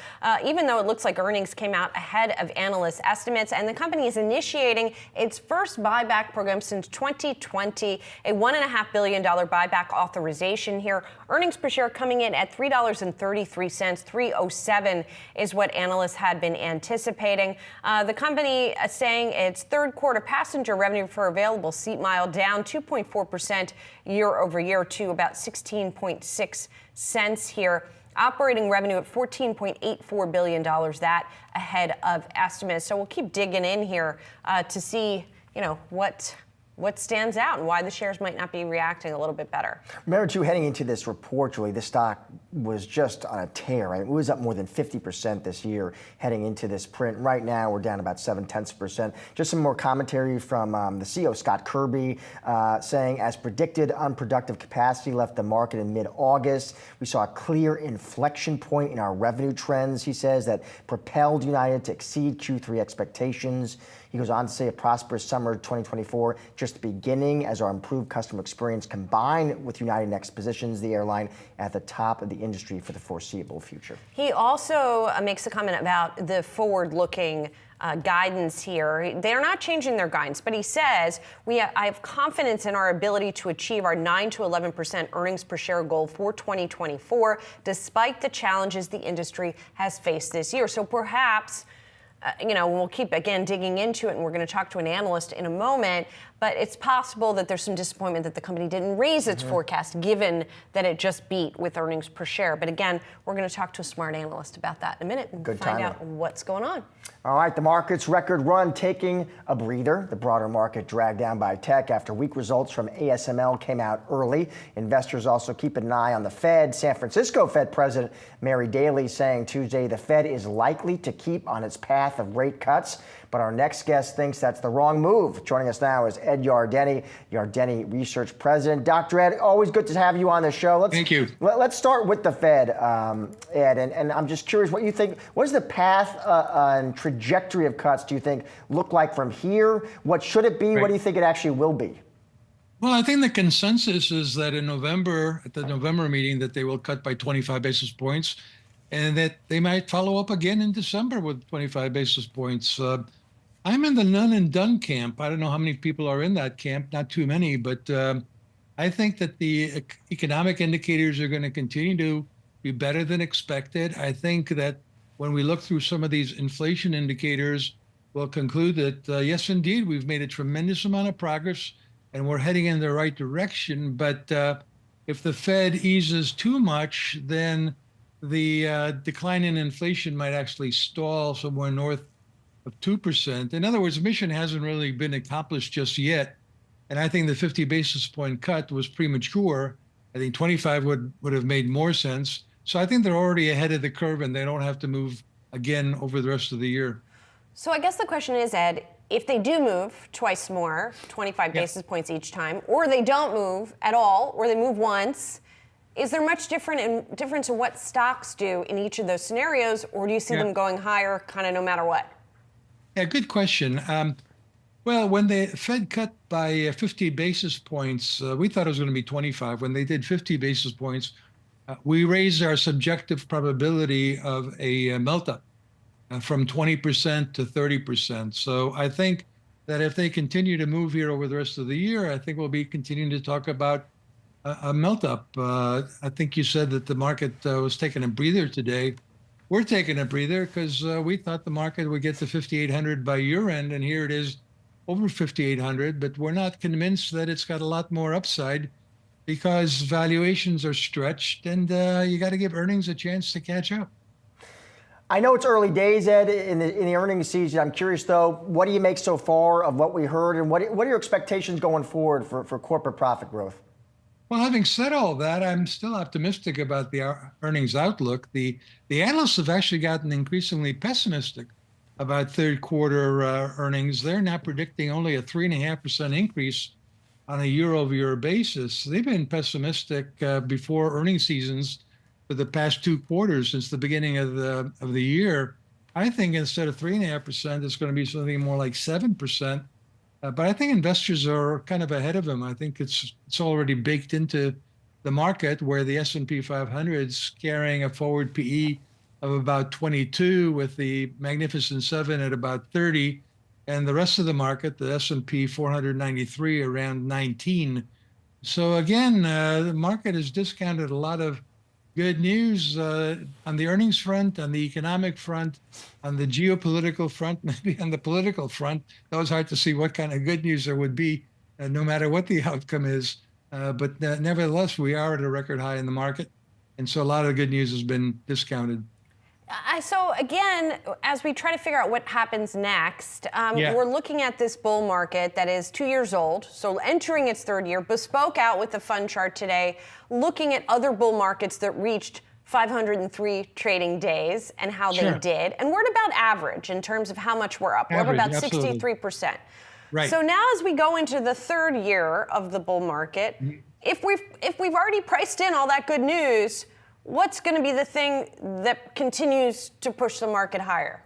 even though it looks like earnings came out ahead of analyst estimates. And the company is initiating its first buyback program since 2020, a $1.5 billion buyback authorization here. Earnings per share coming in at $3.33, $3.07 is what analysts had been anticipating. The company saying its third quarter passenger revenue for available seat mile down 2.4% year over year to about 16.6 cents here. Operating revenue at $14.84 billion, that ahead of estimates. So we'll keep digging in here to see, what stands out and why the shares might not be reacting a little bit better. Remember, too, heading into this report, Julie, the stock was just on a tear. Right? It was up more than 50% this year heading into this print. Right now, we're down about 0.7%. Just some more commentary from the CEO, Scott Kirby, saying, as predicted, unproductive capacity left the market in mid-August. We saw a clear inflection point in our revenue trends, he says, that propelled United to exceed Q3 expectations. He goes on to say a prosperous summer 2024, just beginning as our improved customer experience combined with United Next positions the airline at the top of the industry for the foreseeable future. He also makes a comment about the forward-looking guidance here. They're not changing their guidance, but he says, I have confidence in our ability to achieve our 9 to 11% earnings per share goal for 2024, despite the challenges the industry has faced this year. So perhaps we'll keep, again, digging into it, and we're going to talk to an analyst in a moment, but it's possible that there's some disappointment that the company didn't raise its forecast, given that it just beat with earnings per share. But again, we're going to talk to a smart analyst about that in a minute and find out what's going on. All right, the market's record run taking a breather. The broader market dragged down by tech after weak results from ASML came out early. Investors also keep an eye on the Fed. San Francisco Fed President Mary Daly saying Tuesday the Fed is likely to keep on its path of rate cuts. But our next guest thinks that's the wrong move. Joining us now is Ed Yardeni, Yardeni Research President. Dr. Ed, always good to have you on the show. Thank you. Let's start with the Fed, Ed, and I'm just curious what you think. What does the path and trajectory of cuts do you think look like from here? What should it be? Right. What do you think it actually will be? Well, I think the consensus is that in November, at the November meeting, that they will cut by 25 basis points, and that they might follow up again in December with 25 basis points. I'm in the none and done camp. I don't know how many people are in that camp, not too many, but I think that the economic indicators are going to continue to be better than expected. I think that when we look through some of these inflation indicators, we'll conclude that, yes, indeed, we've made a tremendous amount of progress and we're heading in the right direction. But if the Fed eases too much, then the decline in inflation might actually stall somewhere north of 2%. In other words, mission hasn't really been accomplished just yet. And I think the 50 basis point cut was premature. I think 25 would have made more sense. So I think they're already ahead of the curve and they don't have to move again over the rest of the year. So I guess the question is, Ed, if they do move twice more, 25 basis points each time, or they don't move at all, or they move once, is there much difference in what stocks do in each of those scenarios, or do you see them going higher kind of no matter what? Yeah, good question. Well, when the Fed cut by 50 basis points, we thought it was going to be 25. When they did 50 basis points, we raised our subjective probability of a melt-up from 20% to 30%. So I think that if they continue to move here over the rest of the year, I think we'll be continuing to talk about a melt-up. I think you said that the market was taking a breather today. We're taking a breather because we thought the market would get to 5,800 by year end, and here it is over 5,800, but we're not convinced that it's got a lot more upside because valuations are stretched and you got to give earnings a chance to catch up. I know it's early days, Ed, in the earnings season. I'm curious, though, what do you make so far of what we heard, and what are your expectations going forward for corporate profit growth? Well, having said all that, I'm still optimistic about the earnings outlook. The analysts have actually gotten increasingly pessimistic about third quarter earnings. They're now predicting only a 3.5% increase on a year-over-year basis. They've been pessimistic before earnings seasons for the past 2 quarters since the beginning of the year. I think instead of 3.5%, it's going to be something more like 7%. But I think investors are kind of ahead of them. I think it's already baked into the market where the S&P 500 is carrying a forward PE of about 22 with the Magnificent Seven at about 30. And the rest of the market, the S&P 493 around 19. So again, the market has discounted a lot of good news on the earnings front, on the economic front, on the geopolitical front, maybe on the political front. It was hard to see what kind of good news there would be, no matter what the outcome is. But nevertheless, we are at a record high in the market. And so a lot of the good news has been discounted. So again, as we try to figure out what happens next, we're looking at this bull market that is 2 years old, so entering its third year. Bespoke out with the fun chart today, looking at other bull markets that reached 503 trading days and how they did. And we're at about average in terms of how much we're up. We're up about 63%. Right. So now as we go into the third year of the bull market, if we've already priced in all that good news, what's going to be the thing that continues to push the market higher?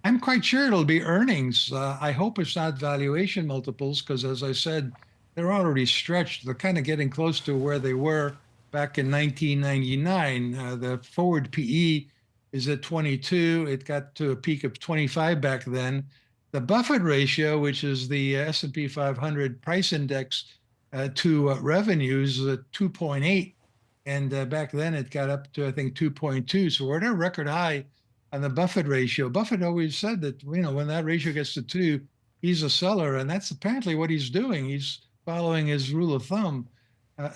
I'm quite sure it'll be earnings. I hope it's not valuation multiples because, as I said, they're already stretched. They're kind of getting close to where they were back in 1999. The forward PE is at 22. It got to a peak of 25 back then. The Buffett ratio, which is the S&P 500 price index to revenues, is at 2.8. And back then it got up to, I think, 2.2. So we're at a record high on the Buffett ratio. Buffett always said that, when that ratio gets to 2, he's a seller. And that's apparently what he's doing. He's following his rule of thumb.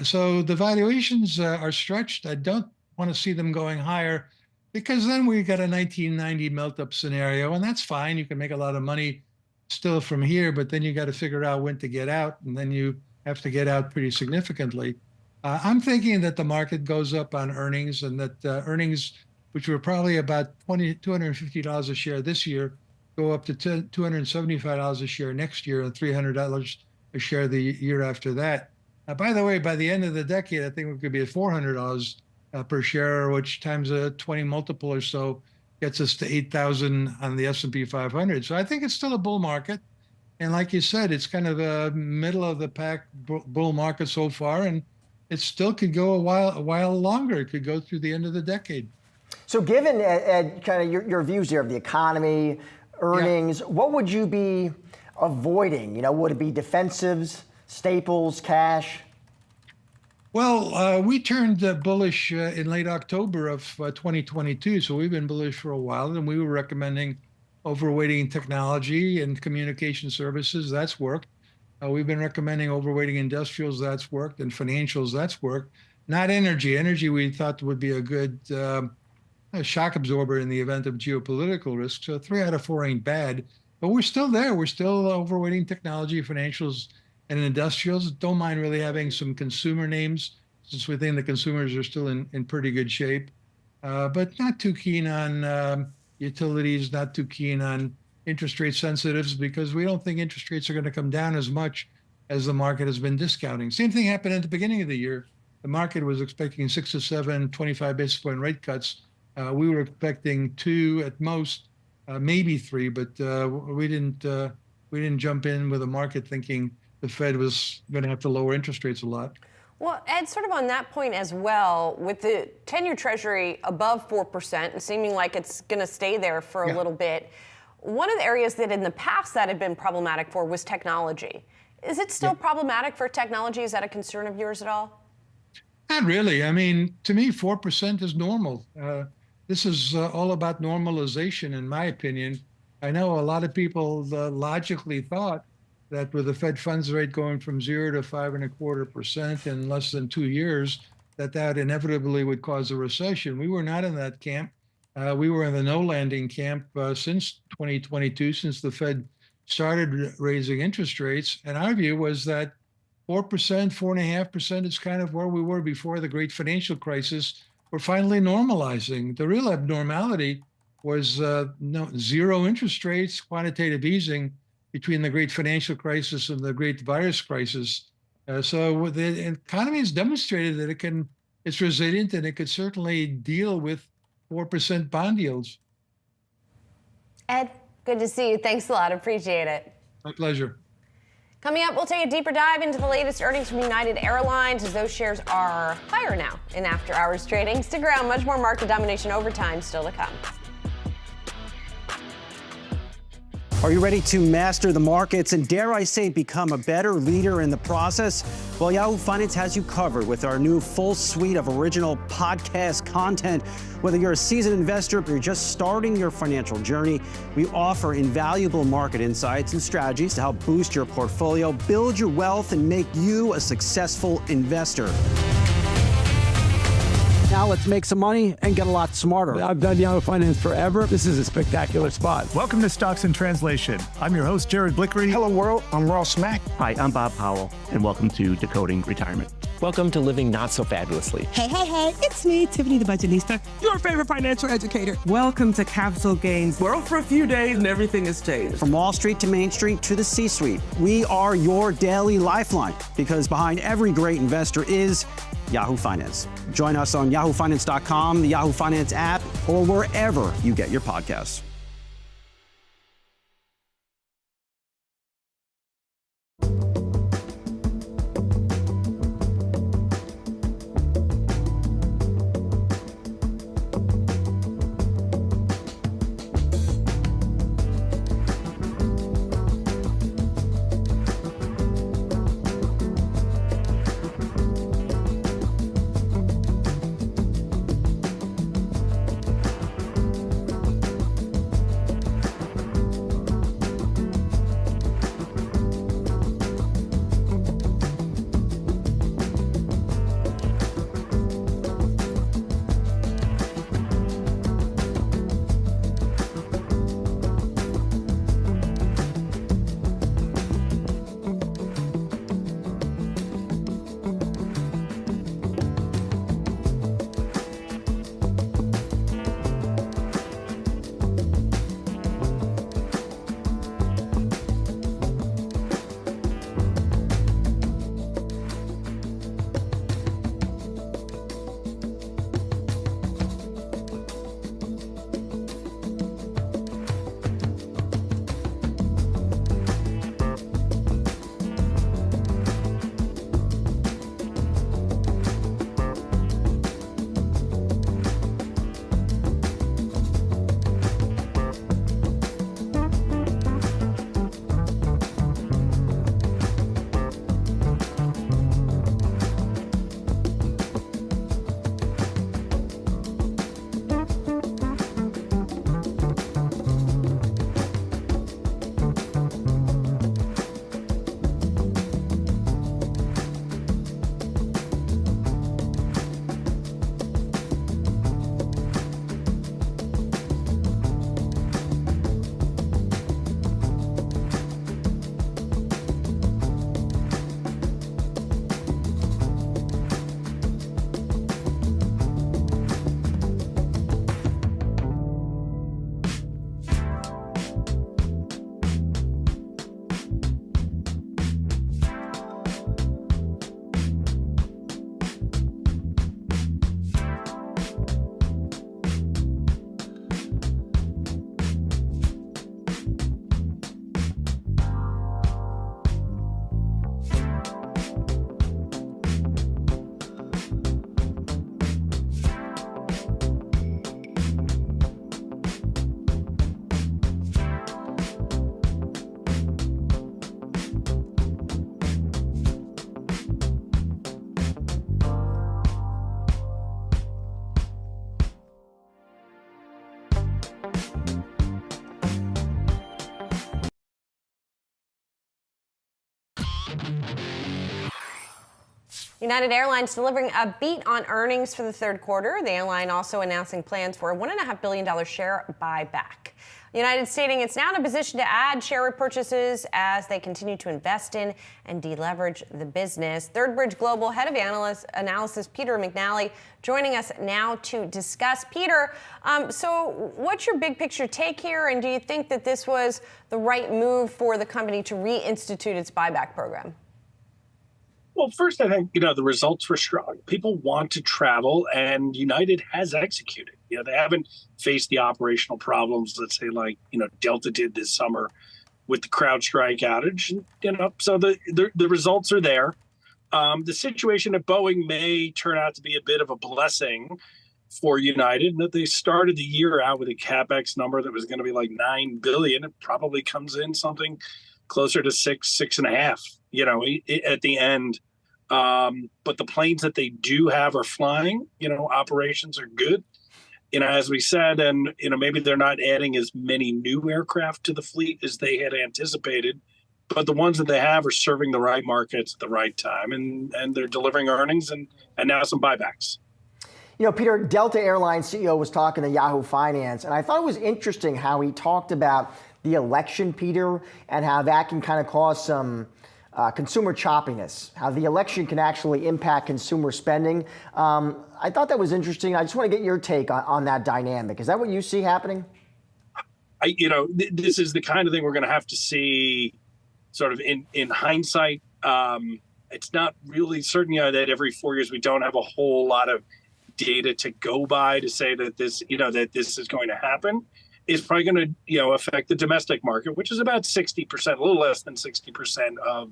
So the valuations are stretched. I don't want to see them going higher because then we got a 1990 melt-up scenario. And that's fine. You can make a lot of money still from here, but then you got to figure out when to get out. And then you have to get out pretty significantly. I'm thinking that the market goes up on earnings and that earnings, which were probably about $250 a share this year, go up to $275 a share next year and $300 a share the year after that. By the way, by the end of the decade, I think it could be at $400 per share, which times a 20 multiple or so gets us to 8,000 on the S&P 500. So I think it's still a bull market. And like you said, it's kind of a middle of the pack bull market so far, and it still could go a while longer. It could go through the end of the decade. So given kind of your views here of the economy, earnings, what would you be avoiding? You know, would it be defensives, staples, cash? Well, we turned bullish in late October of 2022, so we've been bullish for a while, and we were recommending overweighting technology and communication services. That's worked. We've been recommending overweighting industrials. That's worked, and financials. That's worked. Not energy. Energy we thought would be a good shock absorber in the event of geopolitical risk. So 3 out of 4 ain't bad, but we're still there. We're still overweighting technology, financials, and industrials. Don't mind really having some consumer names, since we think the consumers are still in pretty good shape, but not too keen on utilities, not too keen on interest rate sensitives, because we don't think interest rates are going to come down as much as the market has been discounting. Same thing happened at the beginning of the year. The market was expecting 6 to 7 25 basis point rate cuts. We were expecting 2 at most, maybe 3, but we didn't jump in with the market thinking the Fed was going to have to lower interest rates a lot. Well, Ed, sort of on that point as well, with the 10-year Treasury above 4% and seeming like it's going to stay there for a little bit, one of the areas that in the past that had been problematic for was technology. Is it still problematic for technology? Is that a concern of yours at all? Not really. I mean, to me, 4% is normal. This is all about normalization, in my opinion. I know a lot of people logically thought that with the Fed funds rate going from 0 to 5.25% in less than 2 years, that inevitably would cause a recession. We were not in that camp. We were in the no landing camp since 2022, since the Fed started raising interest rates. And our view was that 4%, 4.5% is kind of where we were before the great financial crisis. We're finally normalizing. The real abnormality was zero interest rates, quantitative easing, between the great financial crisis and the great virus crisis. So the economy has demonstrated that it's resilient, and it could certainly deal with 4% bond yields. Ed, good to see you. Thanks a lot. Appreciate it. My pleasure. Coming up, we'll take a deeper dive into the latest earnings from United Airlines, as those shares are higher now in after-hours trading. Stick around. Much more market domination overtime still to come. Are you ready to master the markets and, dare I say, become a better leader in the process? Well, Yahoo Finance has you covered with our new full suite of original podcast content. Whether you're a seasoned investor or you're just starting your financial journey, we offer invaluable market insights and strategies to help boost your portfolio, build your wealth, and make you a successful investor. Now let's make some money and get a lot smarter. I've done Yahoo Finance forever. This is a spectacular spot. Welcome to Stocks in Translation. I'm your host, Jared Blickery. Hello, world. I'm Ross Mack. Hi, I'm Bob Powell, and welcome to Decoding Retirement. Welcome to Living Not So Fabulously. Hey, it's me, Tiffany the Budgetista, your favorite financial educator. Welcome to Capital Gains World for a few days, and everything has changed. From Wall Street to Main Street to the C-suite, we are your daily lifeline, because behind every great investor is Yahoo Finance. Join us on yahoofinance.com, the Yahoo Finance app, or wherever you get your podcasts. United Airlines delivering a beat on earnings for the third quarter. The airline also announcing plans for a $1.5 billion share buyback. United stating it's now in a position to add share repurchases as they continue to invest in and deleverage the business. Third Bridge Global Head of Analysis Peter McNally joining us now to discuss. Peter, so what's your big picture take here, and do you think that this was the right move for the company to reinstitute its buyback program? Well, first, I think, the results were strong. People want to travel, and United has executed. They haven't faced the operational problems, let's say, like, Delta did this summer with the CrowdStrike outage. So the results are there. The situation at Boeing may turn out to be a bit of a blessing for United, that they started the year out with a CapEx number that was going to be like $9 billion. It probably comes in something closer to 6.5, at the end. But the planes that they do have are flying, operations are good. As we said, and, maybe they're not adding as many new aircraft to the fleet as they had anticipated, but the ones that they have are serving the right markets at the right time, and they're delivering earnings and now some buybacks. Peter, Delta Airlines CEO was talking to Yahoo Finance, and I thought it was interesting how he talked about the election, Peter, and how that can kind of cause some consumer choppiness, how the election can actually impact consumer spending. I thought that was interesting. I just want to get your take on that dynamic. Is that what you see happening? This is the kind of thing we're going to have to see sort of in hindsight. It's not really certain that every 4 years we don't have a whole lot of data to go by to say that this is going to happen. Is probably going to affect the domestic market, which is about 60%, a little less than 60% of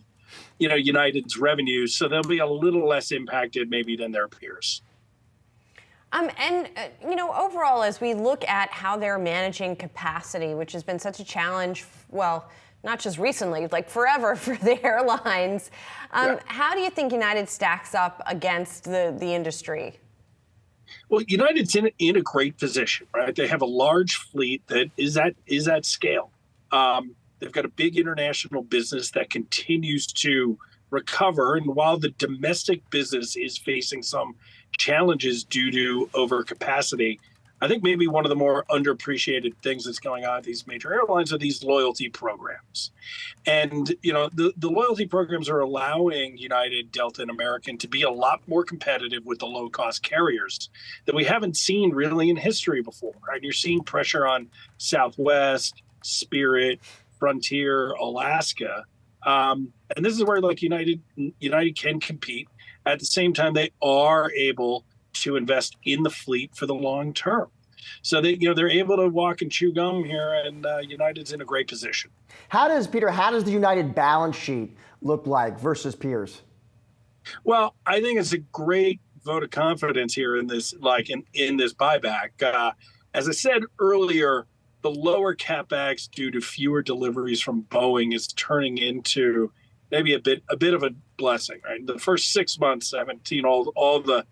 United's revenues. So they'll be a little less impacted maybe than their peers. Overall, as we look at how they're managing capacity, which has been such a challenge, well, not just recently, like forever for the airlines, how do you think United stacks up against the industry? Well, United's in a great position, right? They have a large fleet that is at scale. They've got a big international business that continues to recover. And while the domestic business is facing some challenges due to overcapacity, I think maybe one of the more underappreciated things that's going on at these major airlines are these loyalty programs. And, the loyalty programs are allowing United, Delta, and American to be a lot more competitive with the low-cost carriers that we haven't seen really in history before, right? You're seeing pressure on Southwest, Spirit, Frontier, Alaska. And this is where, like, United can compete. At the same time, they are able to invest in the fleet for the long term. So they're able to walk and chew gum here, and United's in a great position. How does the United balance sheet look like versus peers? Well, I think it's a great vote of confidence here in this, in this buyback. As I said earlier, the lower CapEx due to fewer deliveries from Boeing is turning into maybe a bit of a blessing, right? The first 6 months, I haven't seen all the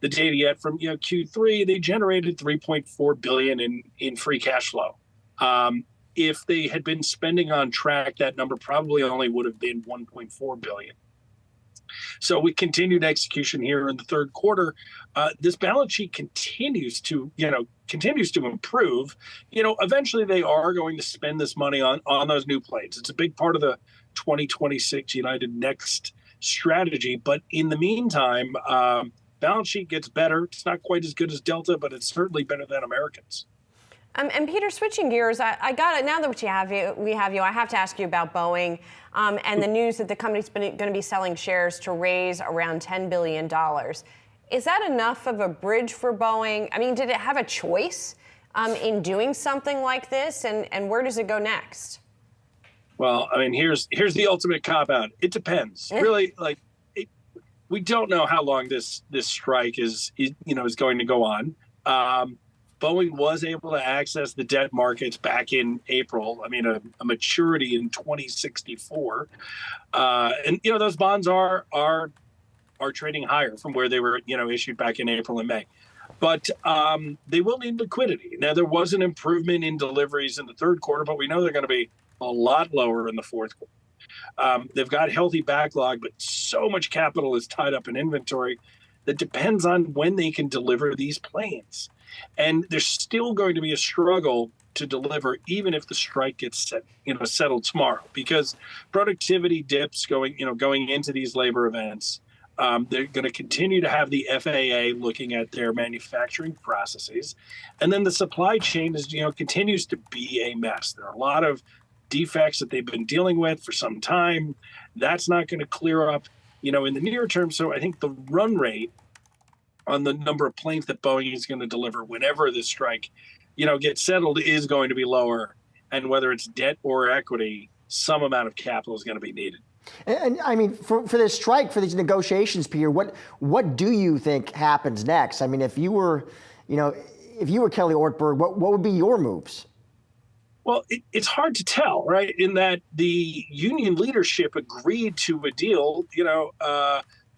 data yet from Q3. They generated $3.4 billion in free cash flow. If they had been spending on track, that number probably only would have been $1.4 billion. So with continued execution here in the third quarter, this balance sheet continues to improve. Eventually they are going to spend this money on those new planes. It's a big part of the 2026 United Next strategy. But in the meantime, balance sheet gets better. It's not quite as good as Delta, but it's certainly better than Americans. And Peter, switching gears, I got it. Now that we have you, I have to ask you about Boeing and the news that the company's going to be selling shares to raise around $10 billion. Is that enough of a bridge for Boeing? I mean, did it have a choice in doing something like this? And where does it go next? Well, I mean, here's the ultimate cop-out. It depends. Really, we don't know how long this strike is going to go on. Boeing was able to access the debt markets back in April. I mean, a maturity in 2064, and those bonds are trading higher from where they were issued back in April and May. But they will need liquidity. Now, there was an improvement in deliveries in the third quarter, but we know they're going to be a lot lower in the fourth quarter. They've got healthy backlog, but so much capital is tied up in inventory that depends on when they can deliver these planes. And there's still going to be a struggle to deliver, even if the strike gets settled tomorrow, because productivity dips going into these labor events. They're going to continue to have the FAA looking at their manufacturing processes, and then the supply chain continues to be a mess. There are a lot of defects that they've been dealing with for some time. That's not going to clear up, in the near term. So I think the run rate on the number of planes that Boeing is going to deliver whenever this strike, gets settled is going to be lower. And whether it's debt or equity, some amount of capital is going to be needed. And I mean, for this strike, for these negotiations, Peter, what do you think happens next? I mean, if you were Kelly Ortberg, what would be your moves? Well, it's hard to tell, right? In that the union leadership agreed to a deal,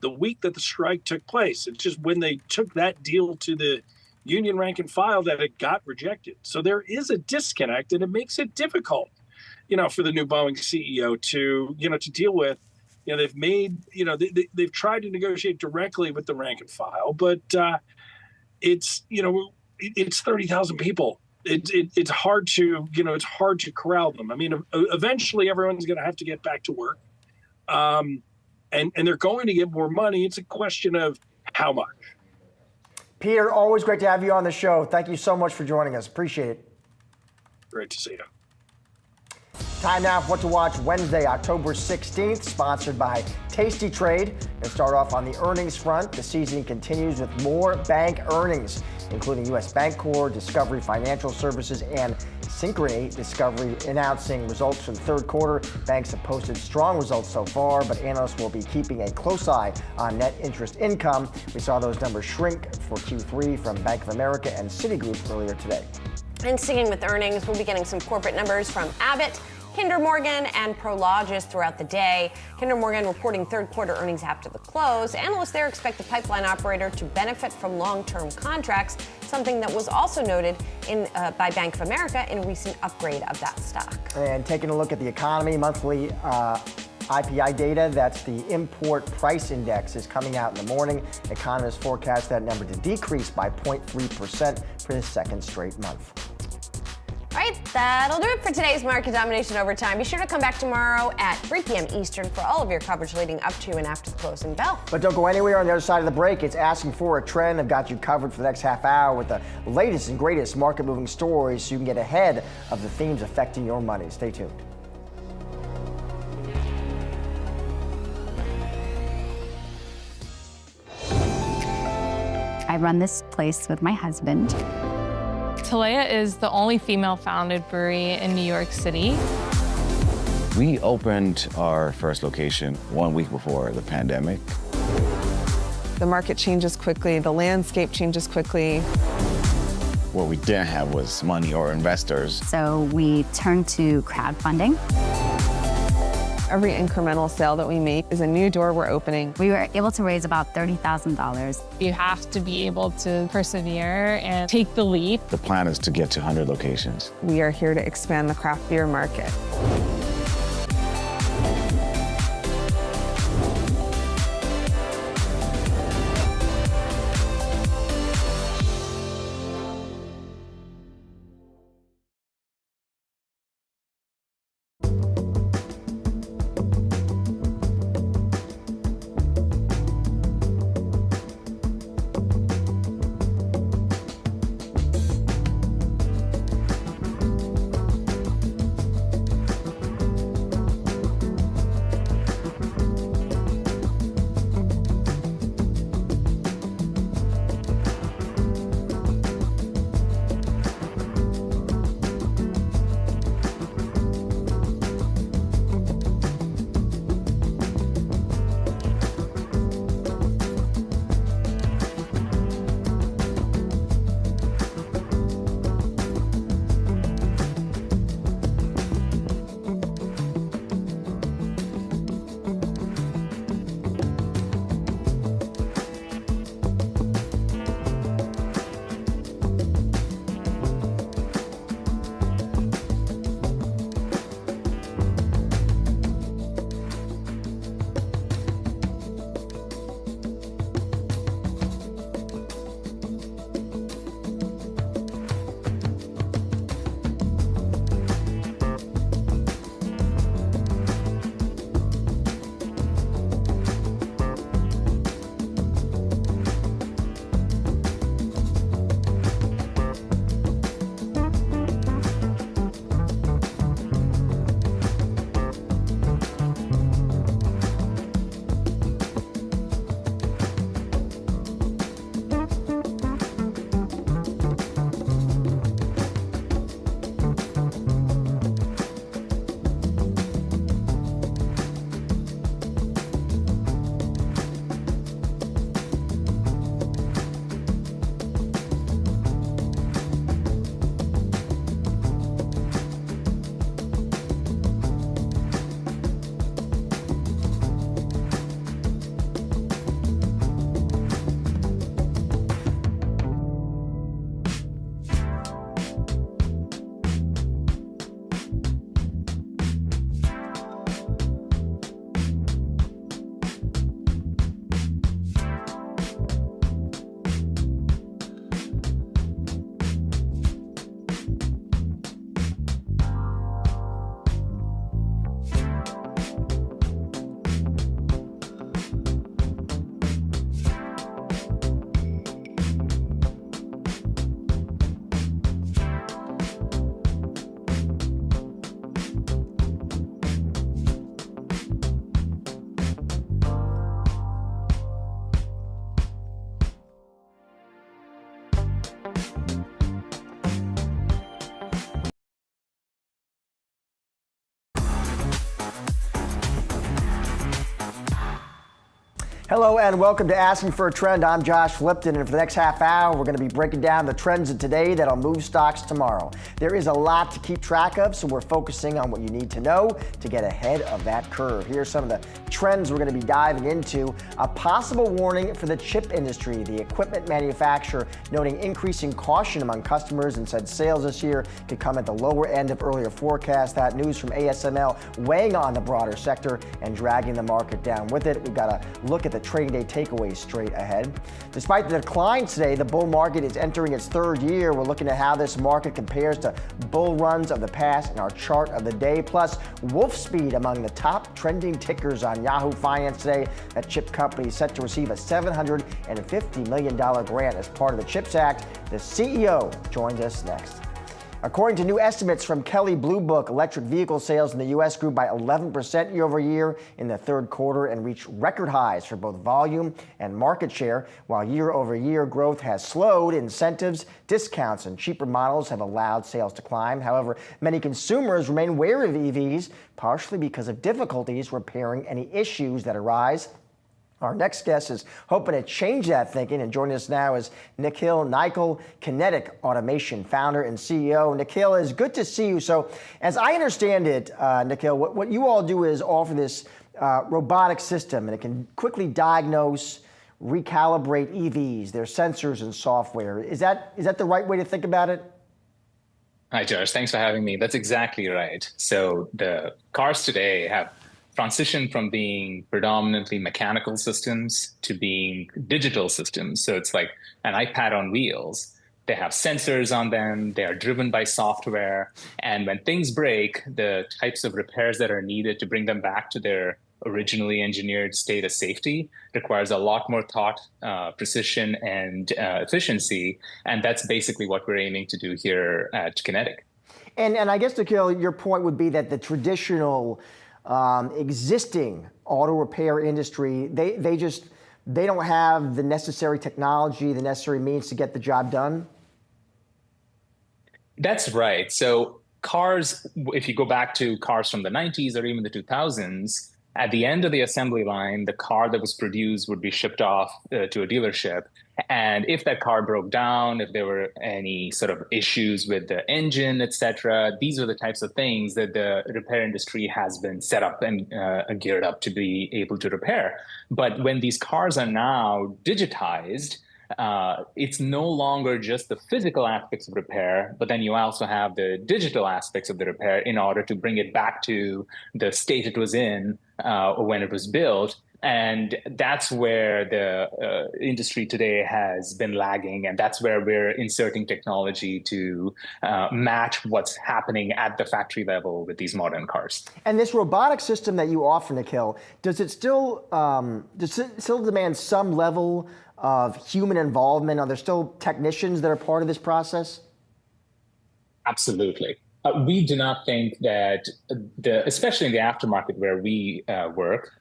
the week that the strike took place. It's just when they took that deal to the union rank and file that it got rejected. So there is a disconnect, and it makes it difficult, for the new Boeing CEO to deal with. They've made, they've tried to negotiate directly with the rank and file, but it's 30,000 people. It's hard to, it's hard to corral them. I mean, eventually everyone's going to have to get back to work. And they're going to get more money. It's a question of how much. Peter, always great to have you on the show. Thank you so much for joining us. Appreciate it. Great to see you. Time now for What to Watch Wednesday, October 16th, sponsored by Tasty Trade. Let's start off on the earnings front. The season continues with more bank earnings, including U.S. Bancorp, Discovery Financial Services, and Synchrony Discovery announcing results for the third quarter. Banks have posted strong results so far, but analysts will be keeping a close eye on net interest income. We saw those numbers shrink for Q3 from Bank of America and Citigroup earlier today. And sticking with earnings, we'll be getting some corporate numbers from Abbott, Kinder Morgan, and Prologis throughout the day. Kinder Morgan reporting third quarter earnings after the close. Analysts there expect the pipeline operator to benefit from long-term contracts, something that was also noted by Bank of America in a recent upgrade of that stock. And taking a look at the economy, monthly IPI data, that's the import price index, is coming out in the morning. Economists forecast that number to decrease by 0.3% for the second straight month. All right, that'll do it for today's Market Domination Overtime. Be sure to come back tomorrow at 3 p.m. Eastern for all of your coverage leading up to and after the closing bell. But don't go anywhere. On the other side of the break, it's Asking for a Trend. I've got you covered for the next half hour with the latest and greatest market-moving stories so you can get ahead of the themes affecting your money. Stay tuned. I run this place with my husband. Talea is the only female-founded brewery in New York City. We opened our first location 1 week before the pandemic. The market changes quickly, the landscape changes quickly. What we didn't have was money or investors. So we turned to crowdfunding. Every incremental sale that we make is a new door we're opening. We were able to raise about $30,000. You have to be able to persevere and take the leap. The plan is to get to 100 locations. We are here to expand the craft beer market. Hello and welcome to Asking for a Trend. I'm Josh Lipton, and for the next half hour, we're going to be breaking down the trends of today that'll move stocks tomorrow. There is a lot to keep track of, so we're focusing on what you need to know to get ahead of that curve. Here are some of the trends we're going to be diving into. A possible warning for the chip industry. The equipment manufacturer noting increasing caution among customers and said sales this year could come at the lower end of earlier forecasts. That news from ASML weighing on the broader sector and dragging the market down with it. We've got to look at the trading day takeaways straight ahead. Despite the decline today, the bull market is entering its third year. We're looking at how this market compares to bull runs of the past in our chart of the day. Plus, wolf speed among the top trending tickers on Yahoo Finance today. That chip company is set to receive a $750 million grant as part of the CHIPS Act. The CEO joins us next. According to new estimates from Kelley Blue Book, electric vehicle sales in the U.S. grew by 11% year over year in the third quarter and reached record highs for both volume and market share. While year over year growth has slowed, incentives, discounts, and cheaper models have allowed sales to climb. However, many consumers remain wary of EVs, partially because of difficulties repairing any issues that arise. Our next guest is hoping to change that thinking, and joining us now is Nick Hill, Kinetic Automation founder and CEO. Nick Hill, it's good to see you. So as I understand it, Nick Hill, what you all do is offer this robotic system, and it can quickly diagnose, recalibrate EVs, their sensors and software. Is that the right way to think about it? Hi, Josh. Thanks for having me. That's exactly right. So the cars today have transition from being predominantly mechanical systems to being digital systems. So it's like an iPad on wheels. They have sensors on them. They are driven by software. And when things break, the types of repairs that are needed to bring them back to their originally engineered state of safety requires a lot more thought, precision, and efficiency. And that's basically what we're aiming to do here at Kinetic. And I guess, Nick Hill, your point would be that the traditional existing auto repair industry, they don't have the necessary technology, the necessary means to get the job done? That's right. So cars, if you go back to cars from the 90s or even the 2000s, at the end of the assembly line, the car that was produced would be shipped off to a dealership. And if that car broke down, if there were any sort of issues with the engine, et cetera, these are the types of things that the repair industry has been set up and geared up to be able to repair. But when these cars are now digitized, it's no longer just the physical aspects of repair, but then you also have the digital aspects of the repair in order to bring it back to the state it was in when it was built. And that's where the industry today has been lagging. And that's where we're inserting technology to match what's happening at the factory level with these modern cars. And this robotic system that you offer, Nick Hill, does it still demand some level of human involvement? Are there still technicians that are part of this process? Absolutely. We do not think that, especially in the aftermarket where we work,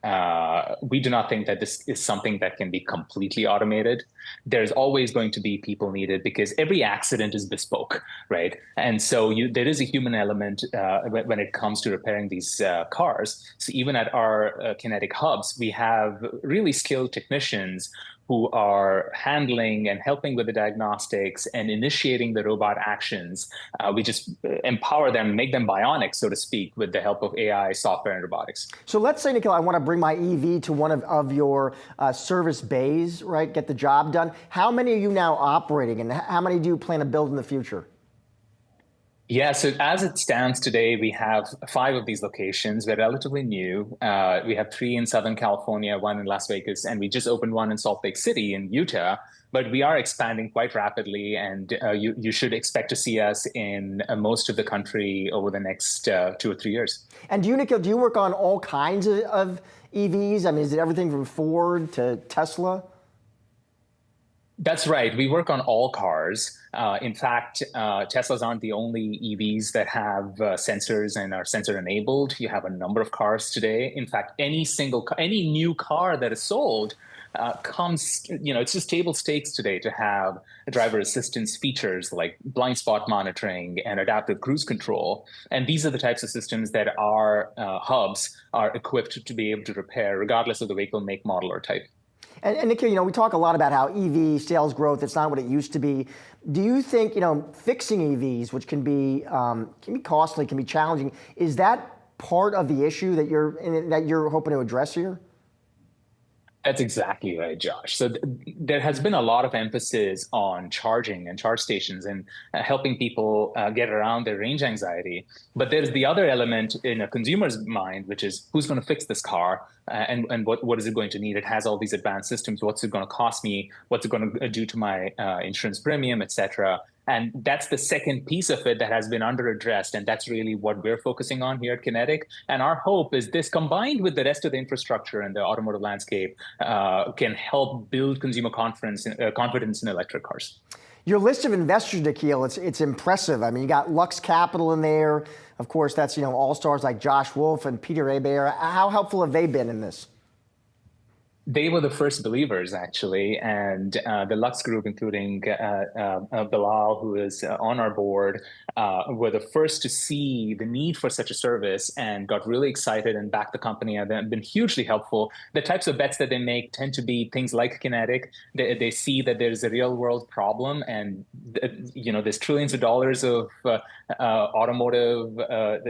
we do not think that this is something that can be completely automated. There's always going to be people needed because every accident is bespoke, right? And so there is a human element when it comes to repairing these cars. So even at our Kinetic hubs, we have really skilled technicians who are handling and helping with the diagnostics and initiating the robot actions. We just empower them, make them bionic, so to speak, with the help of AI, software, and robotics. So let's say, Nikhil, I want to bring my EV to one of your service bays, right? Get the job done. How many are you now operating, and how many do you plan to build in the future? Yeah, so as it stands today, we have 5 of these locations. They're relatively new. We have 3 in Southern California, 1 in Las Vegas, and we just opened 1 in Salt Lake City in Utah. But we are expanding quite rapidly, and you should expect to see us in most of the country over the next 2 or 3 years. And do you work on all kinds of EVs? I mean, is it everything from Ford to Tesla? That's right. We work on all cars. In fact, Teslas aren't the only EVs that have sensors and are sensor enabled. You have a number of cars today. In fact, any new car that is sold comes, it's just table stakes today to have driver assistance features like blind spot monitoring and adaptive cruise control. And these are the types of systems that our hubs are equipped to be able to repair regardless of the vehicle make, model, or type. And Nikhil, we talk a lot about how EV sales growth, it's not what it used to be. Do you think, fixing EVs, which can be costly, can be challenging, is that part of the issue that you're hoping to address here? That's exactly right, Josh. So there has been a lot of emphasis on charging and charge stations and helping people get around their range anxiety. But there's the other element in a consumer's mind, which is who's going to fix this car and what is it going to need? It has all these advanced systems. What's it going to cost me? What's it going to do to my insurance premium, et cetera? And that's the second piece of it that has been under-addressed. And that's really what we're focusing on here at Kinetic. And our hope is this, combined with the rest of the infrastructure and the automotive landscape, can help build consumer confidence in electric cars. Your list of investors, Nikhil, it's impressive. I mean, you got Lux Capital in there. Of course, that's, all-stars like Josh Wolf and Peter Hebert. How helpful have they been in this? They were the first believers, actually, and the Lux Group, including Bilal, who is on our board, were the first to see the need for such a service and got really excited and backed the company, and they've been hugely helpful. The types of bets that they make tend to be things like Kinetic. They see that there's a real-world problem, and there's trillions of dollars of automotive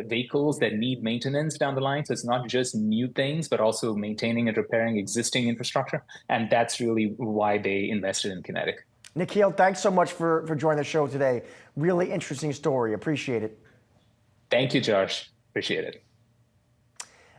vehicles that need maintenance down the line. So it's not just new things, but also maintaining and repairing existing infrastructure. And that's really why they invested in Kinetic. Nikhil, thanks so much for joining the show today. Really interesting story. Appreciate it. Thank you, Josh. Appreciate it.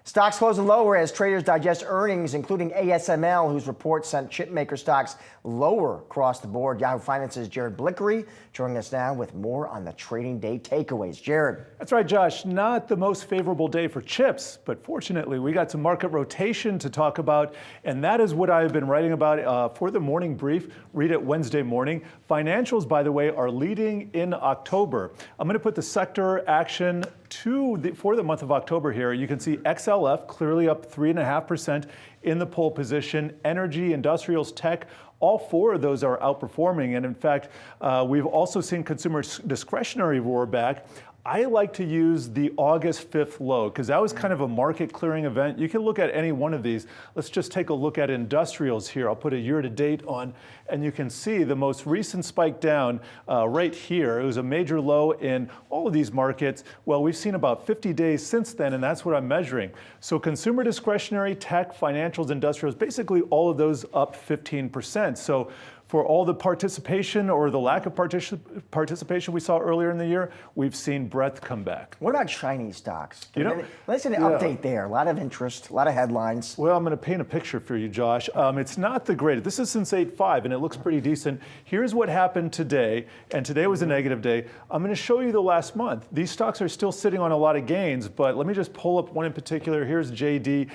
Stocks closing lower as traders digest earnings, including ASML, whose report sent chipmaker stocks lower across the board. Yahoo Finance's Jared Blickery joining us now with more on the trading day takeaways. Jared. That's right, Josh. Not the most favorable day for chips, but fortunately we got some market rotation to talk about, and that is what I've been writing about for the morning brief. Read it Wednesday morning. Financials, by the way, are leading in October. I'm going to put the sector action for the month of October here. You can see XLF clearly up 3.5% in the pole position. Energy, industrials, tech, all four of those are outperforming. And in fact, we've also seen consumer discretionary roar back. I like to use the August 5th low because that was kind of a market clearing event. You can look at any one of these. Let's just take a look at industrials here. I'll put a year to date on, and you can see the most recent spike down right here. It was a major low in all of these markets. Well, we've seen about 50 days since then, and that's what I'm measuring. So consumer discretionary, tech, financials, industrials, basically all of those up 15%. So for all the participation or the lack of participation we saw earlier in the year, we've seen breadth come back. What about Chinese stocks? Let's get an update there. A lot of interest, a lot of headlines. Well, I'm going to paint a picture for you, Josh. It's not the greatest. This is since 8.5, and it looks pretty decent. Here's what happened today, and today was a negative day. I'm going to show you the last month. These stocks are still sitting on a lot of gains, but let me just pull up one in particular. Here's JD.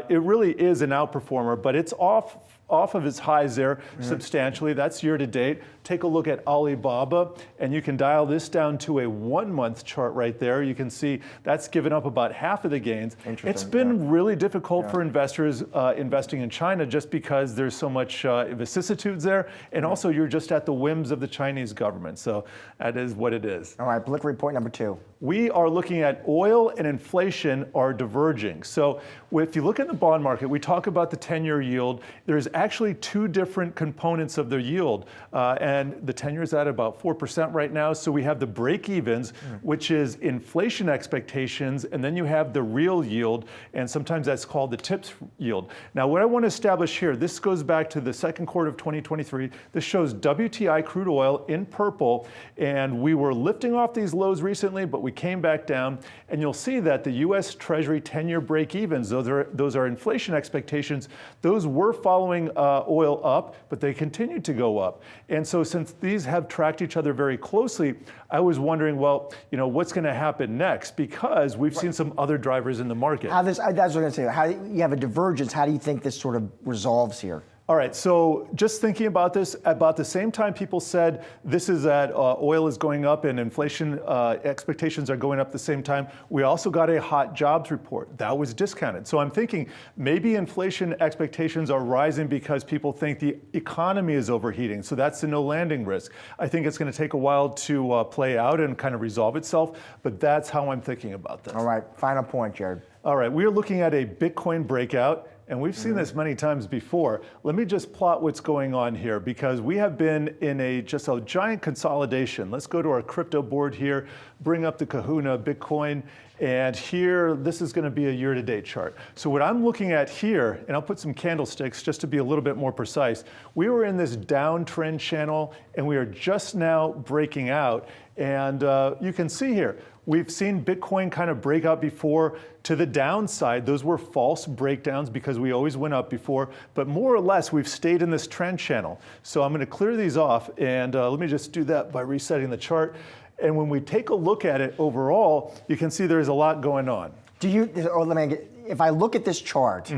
It really is an outperformer, but it's off of its highs there substantially. That's year to date. Take a look at Alibaba, and you can dial this down to a 1 month chart right there. You can see that's given up about half of the gains. It's been really difficult for investors investing in China just because there's so much vicissitudes there, and also you're just at the whims of the Chinese government. So that is what it is. All right, Blick report number 2. We are looking at oil and inflation are diverging. So if you look at the bond market, we talk about the 10-year yield. There's actually two different components of the yield. And the 10-year is at about 4% right now. So we have the break-evens, which is inflation expectations, and then you have the real yield, and sometimes that's called the TIPS yield. Now, what I want to establish here, this goes back to the second quarter of 2023. This shows WTI crude oil in purple, and we were lifting off these lows recently, but we came back down, and you'll see that the U.S. Treasury 10-year break-evens, those are inflation expectations, those were following oil up, but they continued to go up. And so since these have tracked each other very closely, I was wondering, well, what's going to happen next? Because we've seen some other drivers in the market. That's what I was going to say. How you have a divergence. How do you think this sort of resolves here? All right, so just thinking about this, about the same time people said this is that oil is going up and inflation expectations are going up the same time, we also got a hot jobs report. That was discounted. So I'm thinking maybe inflation expectations are rising because people think the economy is overheating. So that's the no landing risk. I think it's going to take a while to play out and kind of resolve itself, but that's how I'm thinking about this. All right, final point, Jared. All right, we are looking at a Bitcoin breakout. and we've seen this many times before. Let me just plot what's going on here, because we have been in just a giant consolidation. Let's go to our crypto board here, bring up the Kahuna Bitcoin, and here, this is going to be a year-to-date chart. So what I'm looking at here, and I'll put some candlesticks just to be a little bit more precise, we were in this downtrend channel, and we are just now breaking out. And you can see here, we've seen Bitcoin kind of break out before to the downside. Those were false breakdowns because we always went up before, but more or less we've stayed in this trend channel. So I'm going to clear these off, and let me just do that by resetting the chart. And when we take a look at it overall, you can see there's a lot going on. If I look at this chart,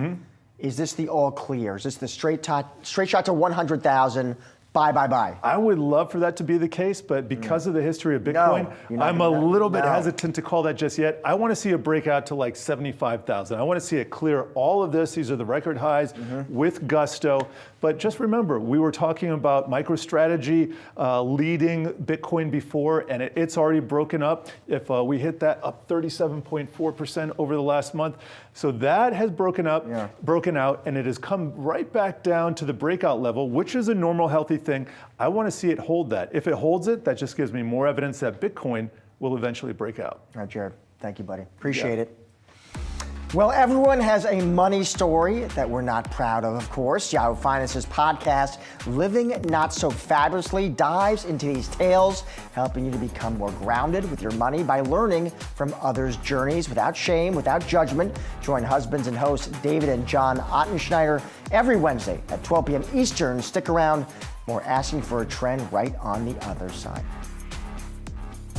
is this the all clear? Is this the straight shot to 100,000? Buy. I would love for that to be the case, but because of the history of Bitcoin, I'm a little bit hesitant to call that just yet. I want to see it break out to like 75,000. I want to see it clear all of this. These are the record highs with gusto. But just remember, we were talking about MicroStrategy leading Bitcoin before, and it's already broken up. If we hit that up 37.4% over the last month. So that has broken out, and it has come right back down to the breakout level, which is a normal, healthy thing. I want to see it hold that. If it holds it, that just gives me more evidence that Bitcoin will eventually break out. All right, Jared. Thank you, buddy. Appreciate it. Well, everyone has a money story that we're not proud of course. Yahoo Finance's podcast, Living Not So Fabulously, dives into these tales, helping you to become more grounded with your money by learning from others' journeys without shame, without judgment. Join husbands and hosts David and John Ottenschneider every Wednesday at 12 p.m. Eastern. Stick around. More Asking for a Trend right on the other side.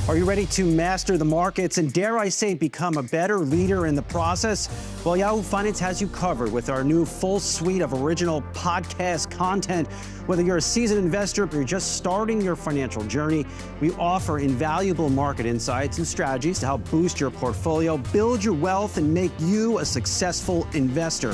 Are you ready to master the markets and, dare I say, become a better leader in the process? Well, Yahoo Finance has you covered with our new full suite of original podcast content. Whether you're a seasoned investor or you're just starting your financial journey, we offer invaluable market insights and strategies to help boost your portfolio, build your wealth, and make you a successful investor.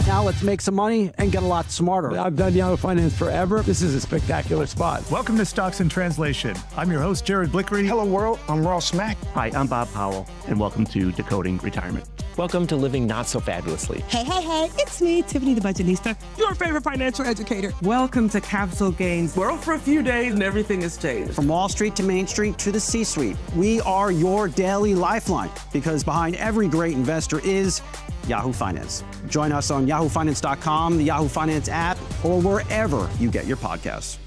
Now let's make some money and get a lot smarter. I've done Yahoo Finance forever. This is a spectacular spot. Welcome to Stocks in Translation. I'm your host, Jared Blickery. Hello, world. I'm Ross Mack. Hi, I'm Bob Powell, and welcome to Decoding Retirement. Welcome to Living Not So Fabulously. Hey, it's me, Tiffany the Budgetista, your favorite financial educator. Welcome to Capital Gains World for a few days and everything has changed. From Wall Street to Main Street to the C-suite, we are your daily lifeline, because behind every great investor is Yahoo Finance. Join us on yahoofinance.com, the Yahoo Finance app, or wherever you get your podcasts.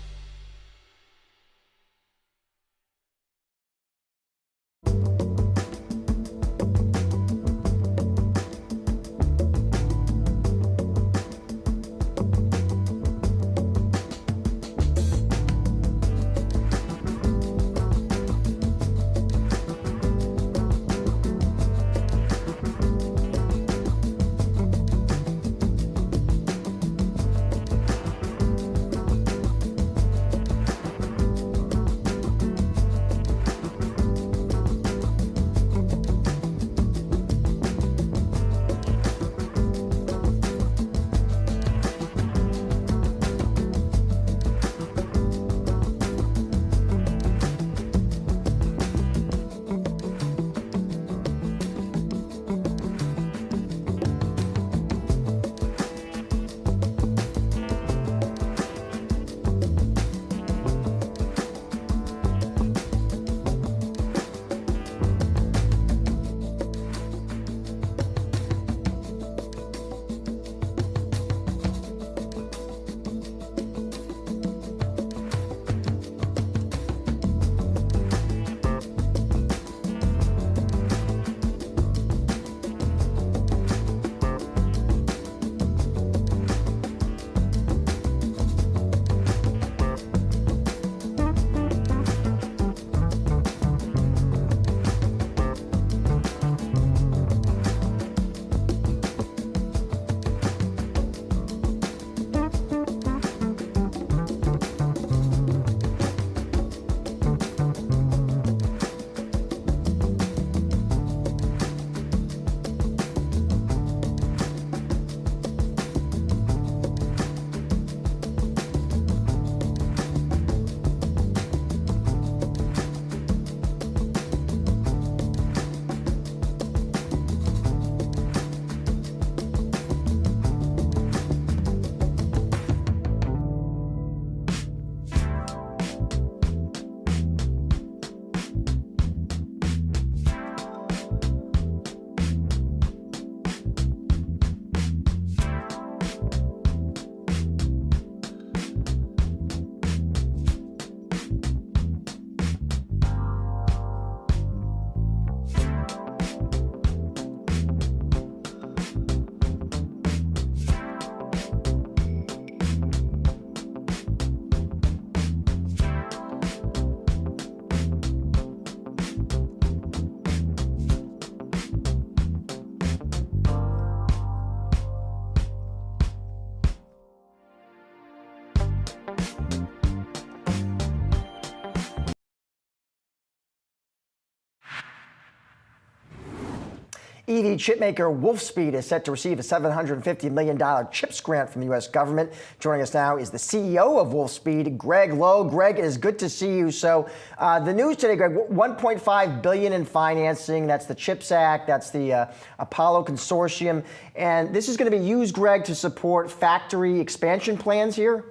EV chipmaker Wolfspeed is set to receive a $750 million CHIPS grant from the U.S. government. Joining us now is the CEO of Wolfspeed, Greg Lowe. Greg, it is good to see you. So the news today, Greg, $1.5 billion in financing. That's the CHIPS Act. That's the Apollo Consortium. And this is going to be used, Greg, to support factory expansion plans here?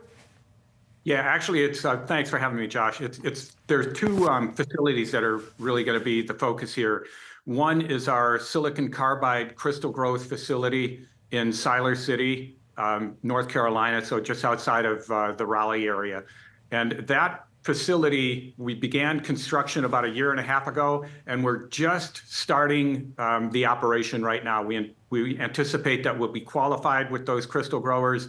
Yeah, actually, it's thanks for having me, Josh. There's two facilities that are really going to be the focus here. One is our silicon carbide crystal growth facility in Siler City, North Carolina, so just outside of the Raleigh area. And that facility, we began construction about 1.5 years ago, and we're just starting the operation right now. We anticipate that we'll be qualified with those crystal growers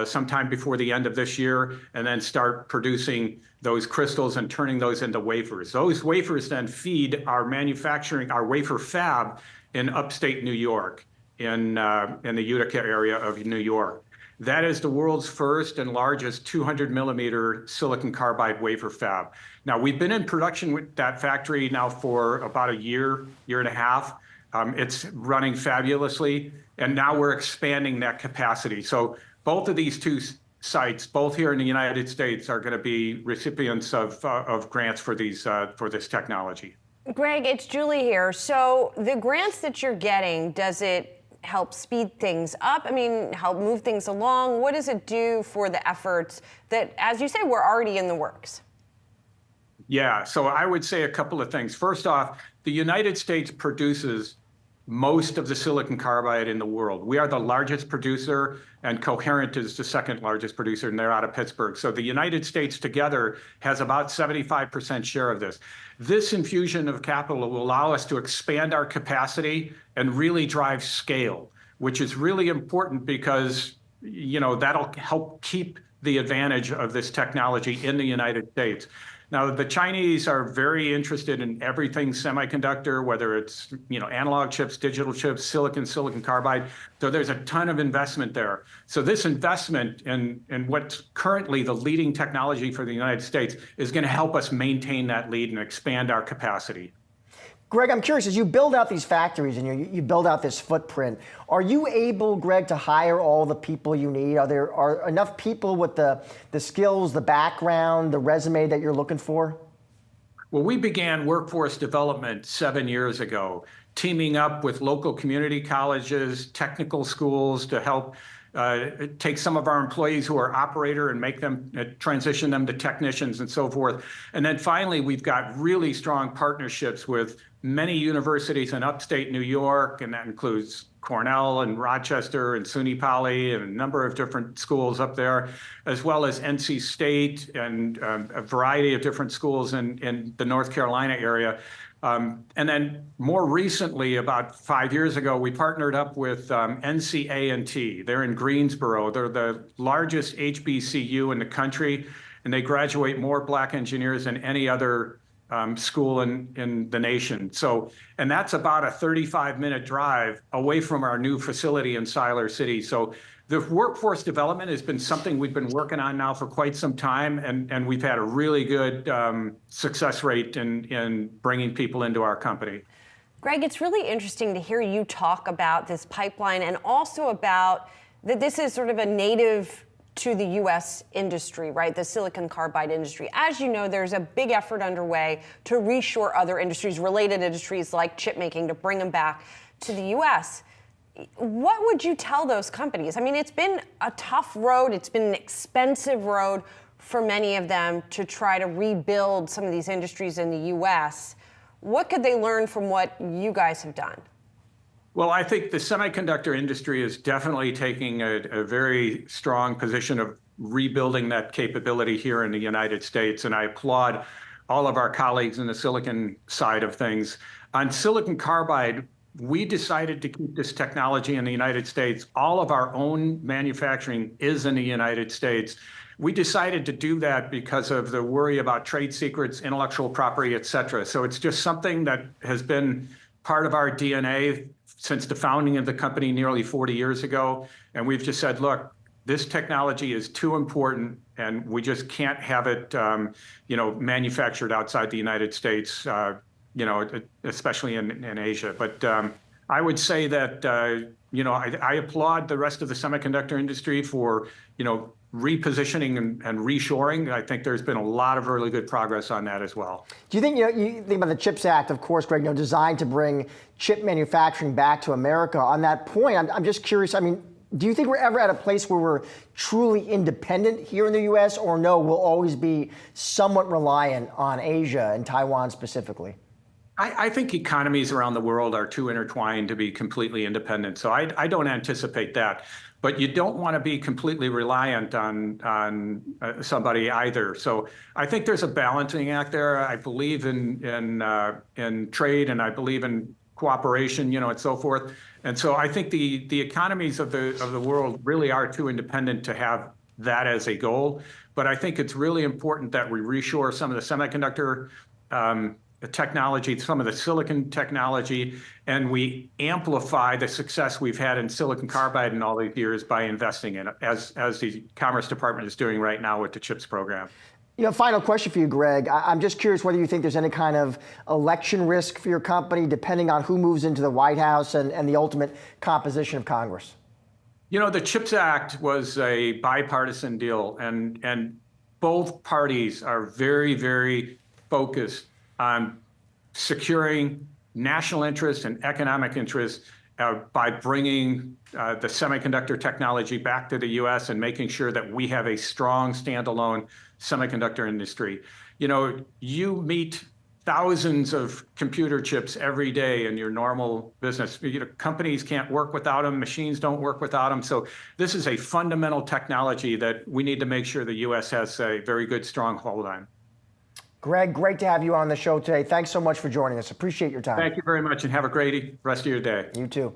sometime before the end of this year, and then start producing those crystals and turning those into wafers. Those wafers then feed our manufacturing, our wafer fab in upstate New York, in the Utica area of New York. That is the world's first and largest 200 millimeter silicon carbide wafer fab. Now, we've been in production with that factory now for about 1 year, 1.5 years. It's running fabulously, and now we're expanding that capacity. So both of these two sites, both here in the United States, are going to be recipients of grants for this technology. Greg, it's Julie here. So the grants that you're getting, does it help speed things up? I mean, help move things along? What does it do for the efforts that, as you say, were already in the works? Yeah, so I would say a couple of things. First off, the United States produces most of the silicon carbide in the world. We are the largest producer, and Coherent is the second largest producer, and they're out of Pittsburgh. So the United States together has about 75% share of this. This infusion of capital will allow us to expand our capacity and really drive scale, which is really important because, that'll help keep the advantage of this technology in the United States. Now, the Chinese are very interested in everything semiconductor, whether it's analog chips, digital chips, silicon carbide. So there's a ton of investment there. So this investment in what's currently the leading technology for the United States is going to help us maintain that lead and expand our capacity. Greg, I'm curious, as you build out these factories and you build out this footprint, are you able, Greg, to hire all the people you need? Are enough people with the skills, the background, the resume that you're looking for? Well, we began workforce development 7 years ago, teaming up with local community colleges, technical schools to help take some of our employees who are operator and make them transition them to technicians and so forth. And then finally, we've got really strong partnerships with many universities in upstate New York, and that includes Cornell and Rochester and SUNY Poly and a number of different schools up there, as well as NC State and a variety of different schools in the North Carolina area. And then more recently, about 5 years ago, we partnered up with NCA&T. They're in Greensboro. They're the largest HBCU in the country, and they graduate more Black engineers than any other school in the nation. So, and that's about a 35-minute drive away from our new facility in Siler City. So the workforce development has been something we've been working on now for quite some time, and we've had a really good success rate in bringing people into our company. Greg, it's really interesting to hear you talk about this pipeline and also about that this is sort of a native to the U.S. industry, right? The silicon carbide industry. As you know, there's a big effort underway to reshore other industries, related industries like chip making, to bring them back to the U.S. What would you tell those companies? I mean, it's been a tough road. It's been an expensive road for many of them to try to rebuild some of these industries in the U.S. What could they learn from what you guys have done? Well, I think the semiconductor industry is definitely taking a very strong position of rebuilding that capability here in the United States, and I applaud all of our colleagues in the silicon side of things. On silicon carbide, we decided to keep this technology in the United States. All of our own manufacturing is in the United States. We decided to do that because of the worry about trade secrets, intellectual property, et cetera. So it's just something that has been part of our DNA since the founding of the company nearly 40 years ago. And we've just said, look, this technology is too important, and we just can't have it, manufactured outside the United States, especially in Asia. But I would say that, I applaud the rest of the semiconductor industry for, repositioning and reshoring. I think there's been a lot of really good progress on that as well. Do you think, you think about the CHIPS Act, of course, Greg, designed to bring chip manufacturing back to America. On that point, I'm just curious, do you think we're ever at a place where we're truly independent here in the U.S., or no, we'll always be somewhat reliant on Asia and Taiwan specifically? I think economies around the world are too intertwined to be completely independent. So I don't anticipate that. But you don't want to be completely reliant on somebody either. So I think there's a balancing act there. I believe in trade, and I believe in cooperation, and so forth. And so I think the economies of the world really are too independent to have that as a goal. But I think it's really important that we reshore some of the semiconductor technology, some of the silicon technology, and we amplify the success we've had in silicon carbide in all these years by investing in it, as the Commerce Department is doing right now with the CHIPS program. Final question for you, Greg. I'm just curious whether you think there's any kind of election risk for your company, depending on who moves into the White House and the ultimate composition of Congress. The CHIPS Act was a bipartisan deal, and both parties are very, very focused on securing national interest and economic interest by bringing the semiconductor technology back to the U.S. and making sure that we have a strong standalone semiconductor industry. You meet thousands of computer chips every day in your normal business. Companies can't work without them. Machines don't work without them. So this is a fundamental technology that we need to make sure the U.S. has a very good, strong hold on. Greg, great to have you on the show today. Thanks so much for joining us. Appreciate your time. Thank you very much, and have a great rest of your day. You too.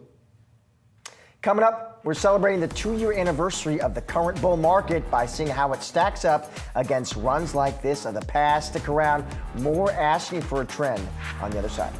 Coming up, we're celebrating the 2-year anniversary of the current bull market by seeing how it stacks up against runs like this of the past. Stick around. More asking for a trend on the other side.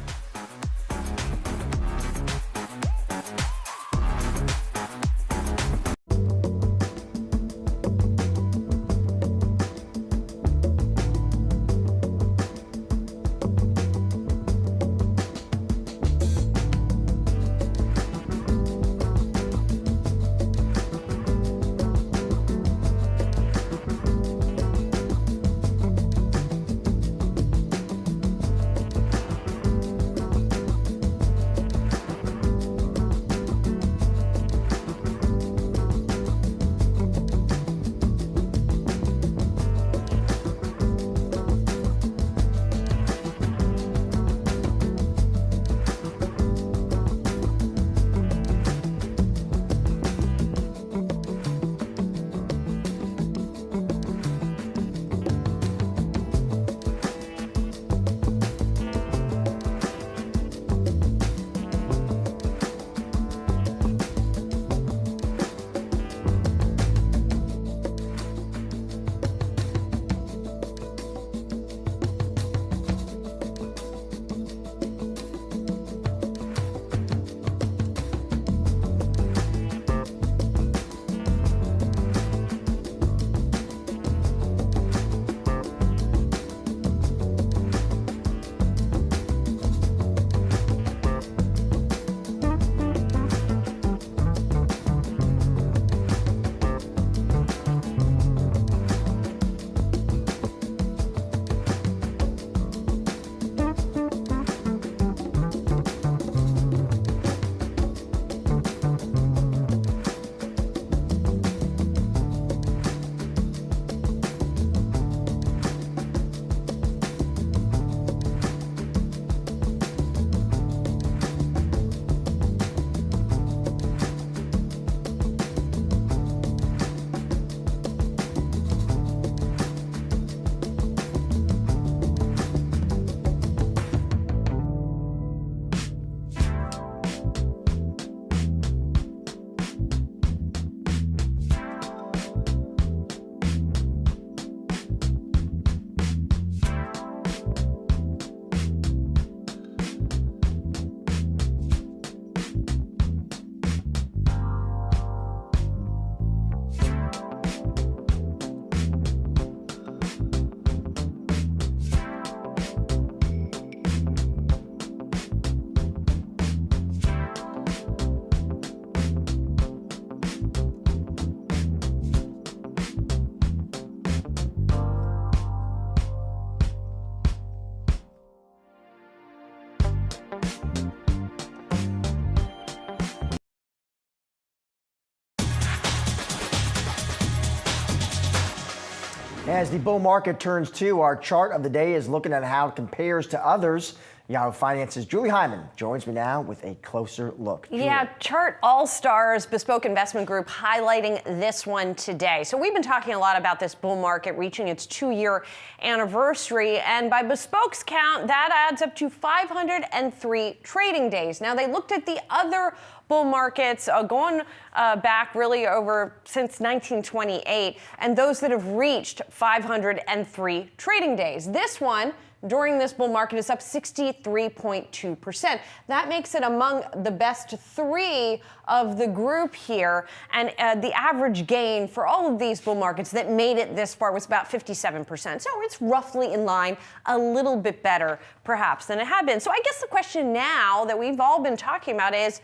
As the bull market turns to, our chart of the day is looking at how it compares to others. Yahoo Finance's Julie Hyman joins me now with a closer look. Julie. Yeah, Chart All-Stars Bespoke Investment Group highlighting this one today. So we've been talking a lot about this bull market reaching its 2-year anniversary, and by Bespoke's count, that adds up to 503 trading days. Now, they looked at the other bull markets going back really over since 1928, and those that have reached 503 trading days. This one, during this bull market, is up 63.2%. That makes it among the best 3 of the group here. And the average gain for all of these bull markets that made it this far was about 57%. So it's roughly in line, a little bit better perhaps than it had been. So I guess the question now that we've all been talking about is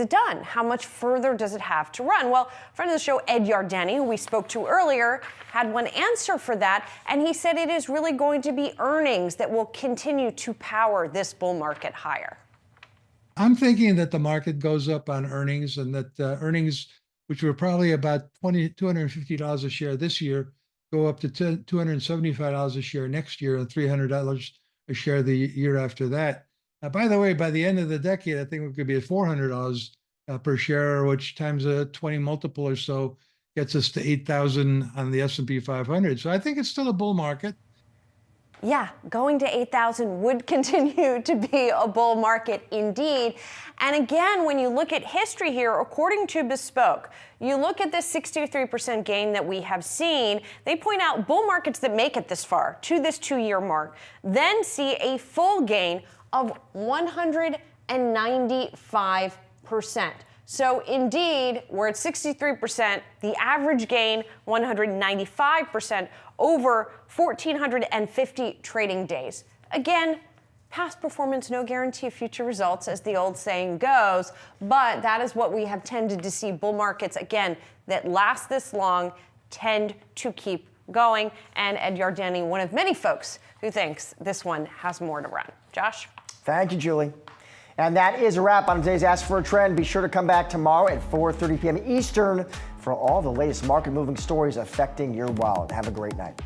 it done? How much further does it have to run? Well, friend of the show, Ed Yardeni, who we spoke to earlier, had one answer for that, and he said it is really going to be earnings that will continue to power this bull market higher. I'm thinking that the market goes up on earnings, and that earnings, which were probably about $250 a share this year, go up to $275 a share next year and $300 a share the year after that. By the way, by the end of the decade, I think it could be at $400 per share, which times a 20 multiple or so gets us to 8,000 on the S&P 500. So I think it's still a bull market. Yeah, going to 8,000 would continue to be a bull market indeed. And again, when you look at history here, according to Bespoke, you look at this 63% gain that we have seen, they point out bull markets that make it this far to this 2-year mark, then see a full gain of 195%. So indeed, we're at 63%, the average gain 195% over 1,450 trading days. Again, past performance, no guarantee of future results, as the old saying goes, but that is what we have tended to see. Bull markets, again, that last this long tend to keep going. And Ed Yardeni, one of many folks who thinks this one has more to run. Josh? Thank you, Julie. And that is a wrap on today's Ask for a Trend. Be sure to come back tomorrow at 4:30 p.m. Eastern for all the latest market-moving stories affecting your wallet. Have a great night.